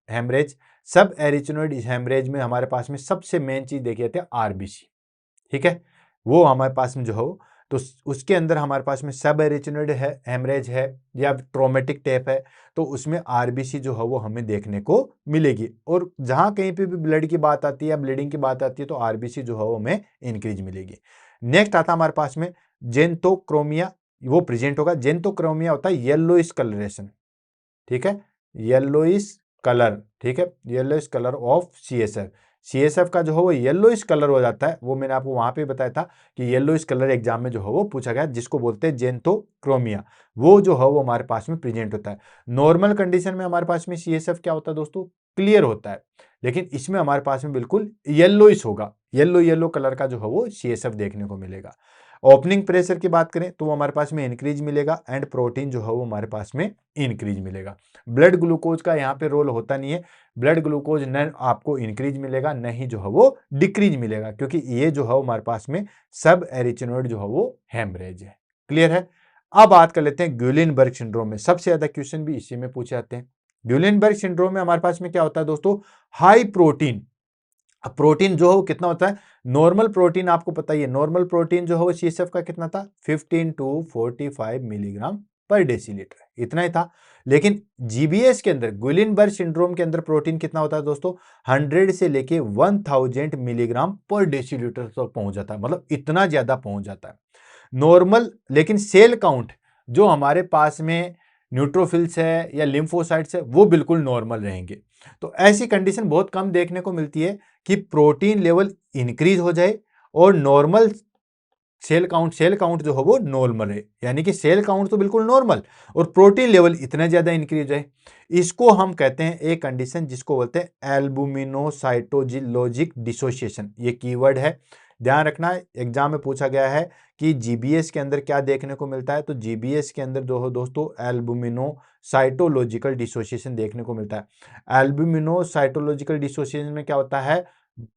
हेमरेज। सब एरिचिनोइड हेमरेज में हमारे पास में सबसे मेन चीज देखी जाती है आरबीसी। ठीक है, वो हमारे पास में जो हो तो उसके अंदर हमारे पास में सब एरिचिनोइड है हेमरेज है या ट्रोमेटिक टेप है, तो उसमें आरबीसी जो है वो हमें देखने को मिलेगी। और जहां कहीं पे भी ब्लड की बात आती है या ब्लीडिंग की बात आती है तो आरबीसी जो है वो हमें इंक्रीज मिलेगी। नेक्स्ट आता हमारे पास में जेंथोक्रोमिया, वो प्रेजेंट होगा। जेंथोक्रोमिया होता है येलोइश कलरेशन। ठीक है, येलोइश कलर। ठीक है, yellowish colour of CSF. CSF का जो है वो येलोइश कलर हो जाता है, वो मैंने आपको वहां पे बताया था कि येलोइश कलर एग्जाम में जो है वो पूछा गया, जिसको बोलते हैं जेंथोक्रोमिया। वो जो है वो हमारे पास में प्रेजेंट होता है। नॉर्मल कंडीशन में हमारे पास में सीएसएफ क्या होता है दोस्तों, क्लियर होता है, लेकिन इसमें हमारे पास में बिल्कुल येलोइश होगा, येलो येलो कलर का जो है वो सीएसएफ देखने को मिलेगा। ओपनिंग प्रेशर की बात करें तो वो हमारे पास में इंक्रीज मिलेगा, एंड प्रोटीन जो है वो हमारे पास में इंक्रीज मिलेगा। ब्लड ग्लूकोज का यहाँ पे रोल होता नहीं है, ब्लड ग्लूकोज न आपको इंक्रीज मिलेगा न ही जो है वो डिक्रीज मिलेगा, क्योंकि ये जो है वो हमारे पास में सब एरिचिनोइड जो है वो हेमरेज है। क्लियर है। अब बात कर लेते हैं ग्यूलिनबर्ग सिंड्रोम में, सबसे ज्यादा क्वेश्चन भी इसी में पूछे जाते हैं। ग्यूलिनबर्ग सिंड्रोम में हमारे पास में क्या होता है दोस्तों, हाई प्रोटीन। अब प्रोटीन जो है वो कितना होता है, नॉर्मल प्रोटीन आपको पता ही है, नॉर्मल प्रोटीन जो है वो सीएसएफ का कितना था, 15 टू 45 मिलीग्राम पर डेसीलीटर, इतना ही था। लेकिन जीबीएस के अंदर, गुइलिनबर्ग सिंड्रोम के अंदर प्रोटीन कितना होता है दोस्तों, 100 से लेके 1000 मिलीग्राम पर डेसीलीटर तक पहुंच जाता है, मतलब इतना ज्यादा पहुंच जाता है नॉर्मल। लेकिन सेल काउंट जो हमारे पास में न्यूट्रोफिल्स है या लिम्फोसाइट्स है वो बिल्कुल नॉर्मल रहेंगे। तो ऐसी कंडीशन बहुत कम देखने को मिलती है कि प्रोटीन लेवल इंक्रीज हो जाए और नॉर्मल सेल काउंट जो हो वो नॉर्मल है, यानी कि सेल काउंट तो बिल्कुल नॉर्मल और प्रोटीन लेवल इतना ज्यादा इंक्रीज हो जाए। इसको हम कहते हैं एक कंडीशन जिसको बोलते हैं एल्बुमिनोसाइटोलॉजिक डिसोसिएशन। ये कीवर्ड है, ध्यान रखना, एग्जाम में पूछा गया है कि जीबीएस के अंदर क्या देखने को मिलता है, तो जीबीएस के अंदर जो हो दोस्तों एल्बुमिनोसाइटोलॉजिकल डिसोसिएशन देखने को मिलता है। एल्बुमिनोसाइटोलॉजिकल डिसोसिएशन में क्या होता है,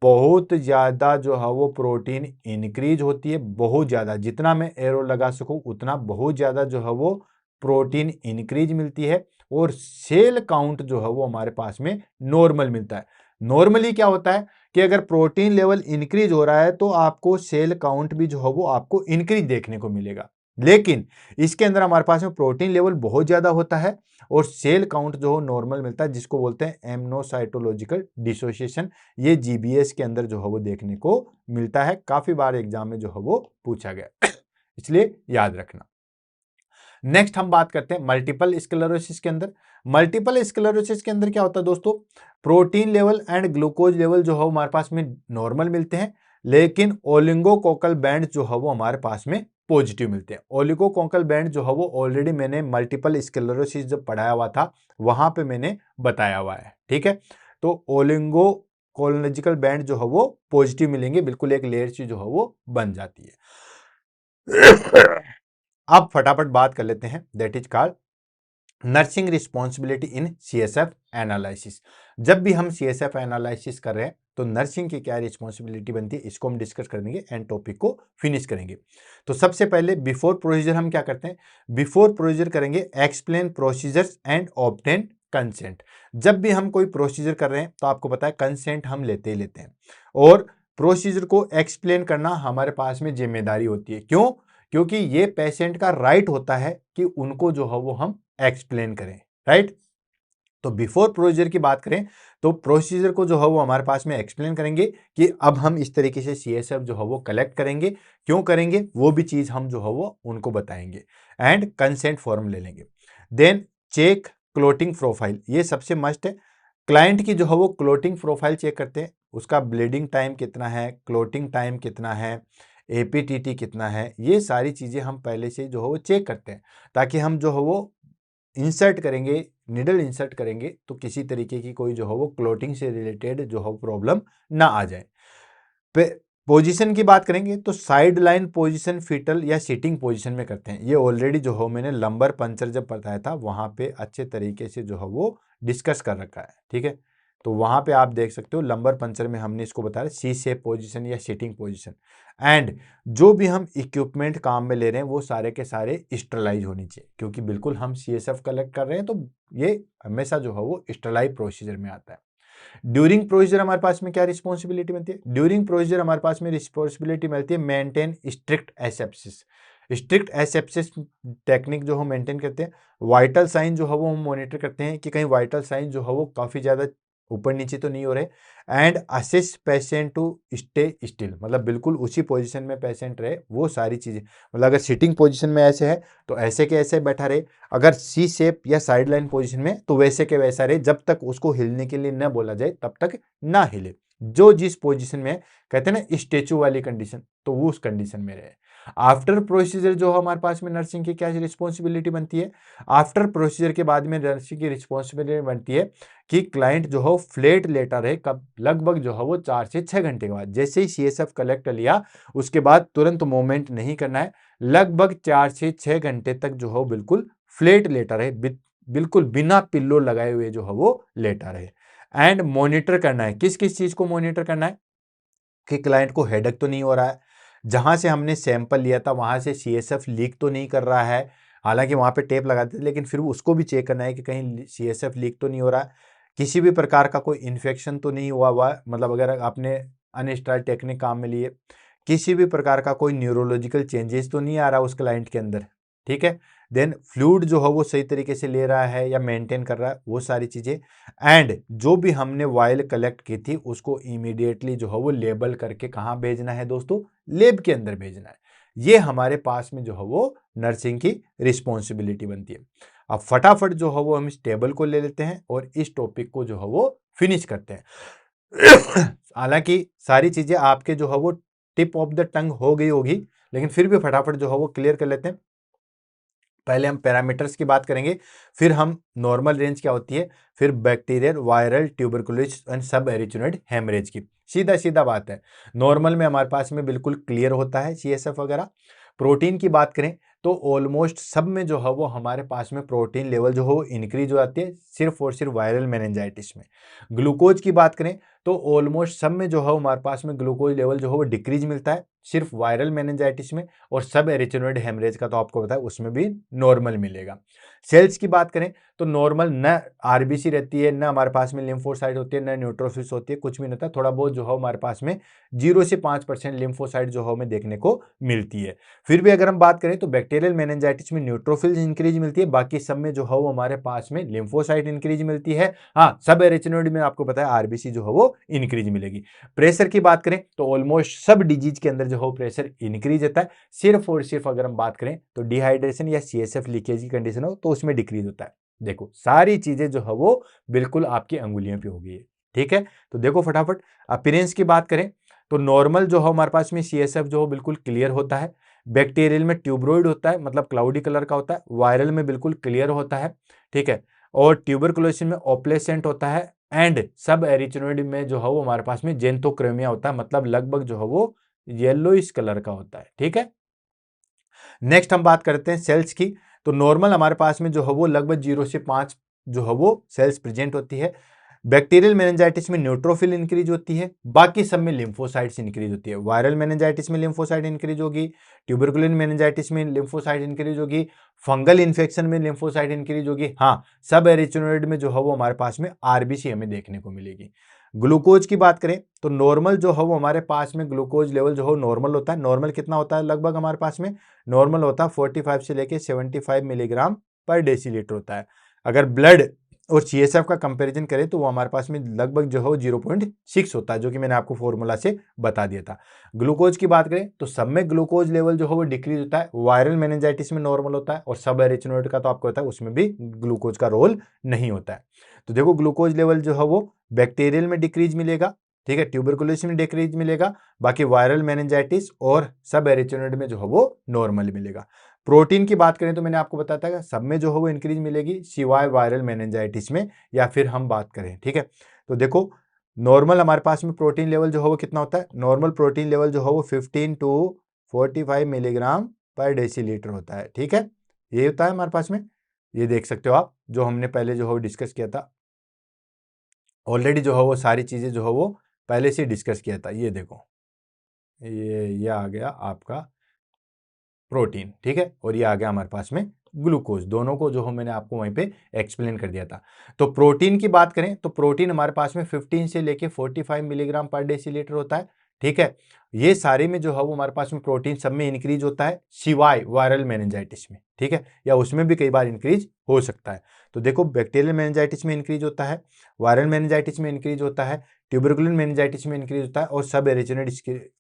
बहुत ज्यादा जो है वो प्रोटीन इंक्रीज होती है, बहुत ज्यादा, जितना मैं एरो लगा सकूं उतना बहुत ज्यादा जो है वो प्रोटीन इंक्रीज मिलती है, और सेल काउंट जो है वो हमारे पास में नॉर्मल मिलता है। नॉर्मली क्या होता है कि अगर प्रोटीन लेवल इंक्रीज हो रहा है तो आपको सेल काउंट भी जो है वो आपको इंक्रीज देखने को मिलेगा, लेकिन इसके अंदर हमारे पास में प्रोटीन लेवल बहुत ज्यादा होता है और सेल काउंट जो नॉर्मल मिलता है, जिसको बोलते हैं एमनोसाइटोलॉजिकल डिसोसिएशन। ये जीबीएस के अंदर जो है वो देखने को मिलता है, काफी बार एग्जाम में जो है वो पूछा गया इसलिए याद रखना। नेक्स्ट हम बात करते हैं मल्टीपल स्क्लेरोसिस के अंदर। मल्टीपल स्क्लेरोसिस के अंदर क्या होता है दोस्तों, protein level and glucose level जो है वो हमारे पास में नॉर्मल मिलते हैं, लेकिन ओलिगोकोकल बैंड जो है वो हमारे पास में पॉजिटिव मिलते हैं। ओलिगोकोकल बैंड जो है वो ऑलरेडी मैंने मल्टीपल स्क्लेरोसिस जब पढ़ाया हुआ था वहां पे मैंने बताया हुआ है। ठीक है, तो ओलिगो कोलोनर्जिकल बैंड जो है वो पॉजिटिव मिलेंगे, बिल्कुल एक लेयर सी जो है वो बन जाती है। अब फटाफट बात कर लेते हैं, that is called nursing responsibility in CSF analysis. जब भी हम सीएसएफ एनालिसिस कर रहे हैं तो नर्सिंग की क्या रिस्पॉन्सिबिलिटी बनती है, इसको हम डिस्कस कर देंगे एंड टॉपिक को फिनिश करेंगे। तो सबसे पहले बिफोर प्रोसीजर हम क्या करते हैं, बिफोर प्रोसीजर करेंगे explain procedures and obtain consent. जब भी हम कोई प्रोसीजर कर रहे हैं तो आपको पता है कंसेंट हम लेते ही लेते हैं, और प्रोसीजर को एक्सप्लेन करना हमारे पास में जिम्मेदारी होती है। क्यों? क्योंकि ये पेशेंट का राइट होता है कि उनको जो है वो हम एक्सप्लेन करें, राइट। तो बिफोर प्रोसीजर की बात करें तो प्रोसीजर को जो है वो हमारे पास में एक्सप्लेन करेंगे कि अब हम इस तरीके से सीएसएफ जो है वो कलेक्ट करेंगे, क्यों करेंगे वो भी चीज हम जो है वो उनको बताएंगे, एंड कंसेंट फॉर्म ले लेंगे। देन चेक क्लोटिंग प्रोफाइल, ये सबसे मस्ट है। क्लाइंट की जो है वो क्लोटिंग प्रोफाइल चेक करते हैं, उसका ब्लीडिंग टाइम कितना है, क्लोटिंग टाइम कितना है, एपीटीटी कितना है, ये सारी चीजें हम पहले से जो है वो चेक करते हैं, ताकि हम जो है वो इंसर्ट करेंगे, निडल इंसर्ट करेंगे तो किसी तरीके की कोई जो है वो क्लोटिंग से रिलेटेड जो है प्रॉब्लम ना आ जाए। पोजीशन की बात करेंगे तो साइड लाइन पोजीशन फीटल या सिटिंग पोजीशन में करते हैं। ये ऑलरेडी जो है मैंने लंबर पंचर जब बताया था वहां पे अच्छे तरीके से जो है वो डिस्कस कर रखा है, ठीक है। तो वहां पे आप देख सकते हो लंबर पंचर में हमने इसको बताया सी शेप पोजीशन या सिटिंग पोजीशन। एंड जो भी हम इक्विपमेंट काम में ले रहे हैं वो सारे के सारे स्टरलाइज होनी चाहिए, क्योंकि बिल्कुल हम सीएसएफ कलेक्ट कर रहे हैं तो ये हमेशा जो है वो स्टरलाइज प्रोसीजर में आता है। ड्यूरिंग प्रोसीजर हमारे पास में क्या रिस्पॉन्सिबिलिटी मिलती है, ड्यूरिंग प्रोसीजर हमारे पास में रिस्पॉन्सिबिलिटी मिलती है maintain strict asepsis. Strict asepsis technique जो हम मेंटेन करते हैं, वाइटल साइन जो है वो हम मॉनिटर करते हैं कि कहीं वाइटल साइन जो है वो काफी ज्यादा ऊपर नीचे तो नहीं हो रहे, and assist patient to stay still, मतलब बिल्कुल उसी पोजीशन में पेशेंट रहे, वो सारी चीजें, मतलब अगर सिटिंग पोजीशन में ऐसे है तो ऐसे के ऐसे बैठा रहे, अगर सी शेप या साइड लाइन पोजिशन में तो वैसे के वैसा रहे, जब तक उसको हिलने के लिए न बोला जाए तब तक ना हिले। जो जिस पोजीशन में कहते हैं ना स्टेचू वाली कंडीशन, तो वो उस कंडीशन में रहे। आफ्टर प्रोसीजर जो हमारे पास में नर्सिंग की क्या रिस्पॉन्सिबिलिटी बनती है, आफ्टर प्रोसीजर के बाद में नर्सिंग की रिस्पॉन्सिबिलिटी बनती है कि क्लाइंट जो है फ्लैट लेटा रहे, कब लगभग जो है वो 4 से 6 घंटे के बाद, जैसे ही सीएसएफ कलेक्ट लिया उसके बाद तुरंत मूवमेंट नहीं करना है, लगभग 4 से 6 घंटे तक जो है बिल्कुल फ्लैट लेटा रहे, बिल्कुल बिना पिल्लो लगाए हुए जो है वो लेटा रहे। एंड मॉनिटर करना है, किस किस चीज को मॉनिटर करना है कि क्लाइंट को हेडेक तो नहीं हो रहा है, जहां से हमने सैंपल लिया था वहां से सीएसएफ लीक तो नहीं कर रहा है, हालांकि वहां पे टेप लगाते थे लेकिन फिर उसको भी चेक करना है कि कहीं सीएसएफ लीक तो नहीं हो रहा है, किसी भी प्रकार का कोई इन्फेक्शन तो नहीं हुआ, मतलब अगर आपने अनस्टाइल टेक्निक काम में लिए, किसी भी प्रकार का कोई न्यूरोलॉजिकल चेंजेस तो नहीं आ रहा उस क्लाइंट के अंदर, ठीक है। देन फ्लूइड जो है वो सही तरीके से ले रहा है या मेंटेन कर रहा है, वो सारी चीजें। एंड जो भी हमने वायल कलेक्ट की थी उसको इमीडिएटली जो है वो लेबल करके कहाँ भेजना है दोस्तों, लेब के अंदर भेजना है। ये हमारे पास में जो है वो नर्सिंग की रिस्पॉन्सिबिलिटी बनती है। अब फटाफट जो है वो हम इस टेबल को ले लेते हैं और इस टॉपिक को जो है वो फिनिश करते हैं। हालांकि सारी चीजें आपके जो है वो टिप ऑफ द टंग हो गई होगी, लेकिन फिर भी फटाफट जो है वो क्लियर कर लेते हैं। पहले हम पैरामीटर्स की बात करेंगे, फिर हम नॉर्मल रेंज क्या होती है, फिर बैक्टीरियल, वायरल, ट्यूबरकुलोसिस एंड सब एरिथ्रोइड हेमरेज की। सीधा सीधा बात है, नॉर्मल में हमारे पास में बिल्कुल क्लियर होता है सीएसएफ वगैरह। प्रोटीन की बात करें तो ऑलमोस्ट सब में जो है वो हमारे पास में प्रोटीन लेवल जो है वो इंक्रीज हो जाती है, सिर्फ और सिर्फ वायरल मेनिंजाइटिस में। ग्लूकोज की बात करें तो ऑलमोस्ट सब में जो है हमारे पास में ग्लूकोज लेवल जो है वो डिक्रीज मिलता है, सिर्फ वायरल मेनिंजाइटिस में, और सब एरिथ्रोइड हेमरेज का तो आपको पता है उसमें भी नॉर्मल मिलेगा। सेल्स की बात करें तो नॉर्मल न आरबीसी रहती है, न हमारे पास में लिम्फोसाइट होती है, न न्यूट्रोफिल्स होती है, कुछ भी नहीं होता, थोड़ा बहुत जो है हमारे पास में 0 से 5% लिम्फोसाइट जो है हमें देखने को मिलती है। फिर भी अगर हम बात करें तो बैक्टीरियल मेनिंजाइटिस में न्यूट्रोफिल्स इंक्रीज मिलती है, बाकी सब में जो है वो हमारे पास में लिम्फोसाइट इंक्रीज मिलती है। हाँ, सब एरिथ्रोइड में आपको पता है आरबीसी जो है वो इंक्रीज मिलेगी। प्रेशर की बात करें तो ऑलमोस्ट सब डिजीज के अंदर जो है प्रेशर इंक्रीज होता है, सिर्फ और सिर्फ अगर हम बात करें तो डिहाइड्रेशन या सीएसएफ लीकेज की कंडीशन हो तो उसमें डिक्रीज होता है। देखो सारी चीजें जो है वो बिल्कुल आपकी अंगुलियों पे हो गई है, ठीक है। तो देखो फटाफट अपीयरेंस की बात करें तो नॉर्मल जो है हमारे पास में सीएसएफ जो है बिल्कुल क्लियर होता है, बैक्टीरियल में ट्यूबरॉइड होता है, मतलब क्लाउडी कलर का होता है, वायरल में बिल्कुल क्लियर होता है, ठीक है, और ट्यूबरकुलोसिस में ओप्लेसेंट होता है, एंड सब एरिचिनोइड में जो है वो हमारे पास में जेंथोक्रोमिया होता है, मतलब लगभग जो है वो येलोइश कलर का होता है। ठीक है, नेक्स्ट हम बात करते हैं सेल्स की। तो नॉर्मल हमारे पास में जो है वो लगभग 0 से 5 जो है वो सेल्स प्रेजेंट होती है। बैक्टीरियल मेनिंजाइटिस में न्यूट्रोफिल इंक्रीज होती है, बाकी सब में लिम्फोसाइट्स इंक्रीज होती है। वायरल मेनिंजाइटिस में लिम्फोसाइट इंक्रीज होगी, ट्यूबरकुलिन मेनिंजाइटिस में लिम्फोसाइट इंक्रीज होगी, फंगल इन्फेक्शन में लिम्फोसाइट इंक्रीज होगी। हाँ, सब एरिचिनोइड में जो है वो हमारे पास में आरबीसी हमें देखने को मिलेगी। ग्लूकोज की बात करें तो नॉर्मल जो है वो हमारे पास में ग्लूकोज लेवल जो है नॉर्मल होता है। नॉर्मल कितना होता है लगभग हमारे पास में? नॉर्मल होता है 45 से लेके 75 मिलीग्राम पर डेसीलीटर होता है। अगर ब्लड और सीएसएफ का कंपैरिजन करें तो वो हमारे पास में लगभग जो है 0.6 होता है, जो कि मैंने आपको फॉर्मूला से बता दिया था। ग्लूकोज की बात करें तो सब में ग्लूकोज लेवल जो है वो डिक्रीज होता है। वायरल मेनिंजाइटिस में नॉर्मल होता है और सब एरिचिनोइड का तो आपको पता है उसमें भी ग्लूकोज का रोल नहीं होता है। तो देखो ग्लूकोज लेवल जो है वो बैक्टीरियल में डिक्रीज मिलेगा, ठीक है, ट्यूबरकुलोसिस में डिक्रीज मिलेगा, बाकी वायरल मेनिंजाइटिस और सब एरिचिनोइड में जो है वो नॉर्मल मिलेगा। प्रोटीन की बात करें तो मैंने आपको बताया था कि सब में जो है वो इंक्रीज मिलेगी सिवाय वायरल मेनिंजाइटिस में, या फिर हम बात करें, ठीक है। तो देखो नॉर्मल हमारे पास में प्रोटीन लेवल जो है वो कितना होता है? नॉर्मल प्रोटीन लेवल जो है वो 15 टू 45 मिलीग्राम पर डेसीलीटर होता है। ठीक है, ये होता है हमारे पास में, ये देख सकते हो आप, जो हमने पहले जो है वो डिस्कस किया था ऑलरेडी, जो है वो सारी चीजें जो है वो पहले से डिस्कस किया था। ये देखो, ये आ गया आपका प्रोटीन, ठीक है, और ये आ गया हमारे पास में ग्लूकोज। दोनों को जो है मैंने आपको वहीं पे एक्सप्लेन कर दिया था। तो प्रोटीन की बात करें तो प्रोटीन हमारे पास में 15 से लेके 45 मिलीग्राम पर डेसीलीटर होता है। ठीक है, ये सारे में जो है वो हमारे पास में प्रोटीन सब में इंक्रीज होता है सिवाय वायरल मेनिंजाइटिस में, ठीक है, या उसमें भी कई बार इंक्रीज हो सकता है। तो देखो बैक्टीरियल मेनिंजाइटिस में इंक्रीज होता है, वायरल मेनिंजाइटिस में इंक्रीज होता है, ट्यूबरकुलिन मेनिंजाइटिस में इंक्रीज होता है और सब एरिचिनोइड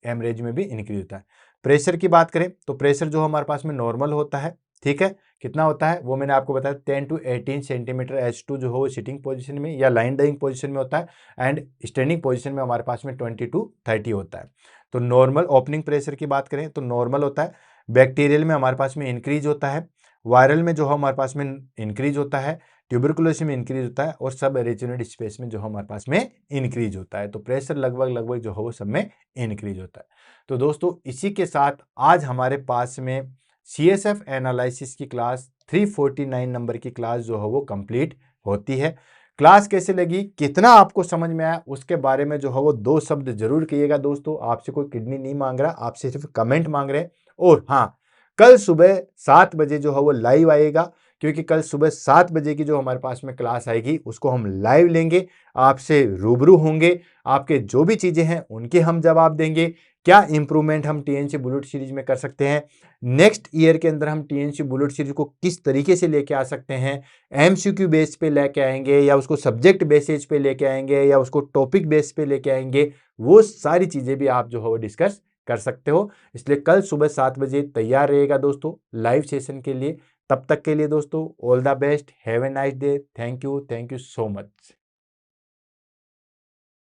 हेमरेज में भी इंक्रीज होता है। प्रेशर की बात करें तो प्रेशर जो हमारे पास में नॉर्मल होता है, ठीक है, कितना होता है वो मैंने आपको बताया 10 टू 18 सेंटीमीटर H2 जो है वो सिटिंग पोजीशन में या लाइन डाइंग पोजीशन में होता है, एंड स्टैंडिंग पोजीशन में हमारे पास में 20 टू 30 होता है। तो नॉर्मल ओपनिंग प्रेशर की बात करें तो नॉर्मल होता है, बैक्टीरियल में हमारे पास में इंक्रीज होता है, वायरल में जो है हमारे पास में इंक्रीज होता है, ट्यूबरकुलोसिस में इंक्रीज होता है और सब एरिचिनोइड स्पेस में जो हमारे पास में इंक्रीज होता है। तो प्रेशर लगभग जो है वो सब में इंक्रीज होता है। तो दोस्तों इसी के साथ आज हमारे पास में CSF एनालिसिस की क्लास 349 नंबर की क्लास जो है वो कंप्लीट होती है। क्लास कैसे लगी, कितना आपको समझ में आया, उसके बारे में जो है वो 2 शब्द जरूर कहिएगा दोस्तों। आपसे कोई किडनी नहीं मांग रहा, आपसे सिर्फ कमेंट मांग रहे हैं। और हाँ, कल सुबह 7 बजे जो है वो लाइव आएगा, क्योंकि कल सुबह 7 बजे की जो हमारे पास में क्लास आएगी उसको हम लाइव लेंगे, आपसे रूबरू होंगे, आपके जो भी चीजें हैं उनके हम जवाब देंगे। क्या इंप्रूवमेंट हम टीएनसी बुलेट सीरीज में कर सकते हैं, नेक्स्ट ईयर के अंदर हम टीएनसी बुलेट सीरीज को किस तरीके से लेके आ सकते हैं, एमसीक्यू बेस पे लेके आएंगे या उसको सब्जेक्ट बेसिस पे लेके आएंगे या उसको टॉपिक बेस पे लेके आएंगे, वो सारी चीजें भी आप जो है वो डिस्कस कर सकते हो। इसलिए कल सुबह 7 बजे तैयार रहेगा दोस्तों लाइव सेशन के लिए। तब तक के लिए दोस्तों all the best, have a nice day, thank you so much.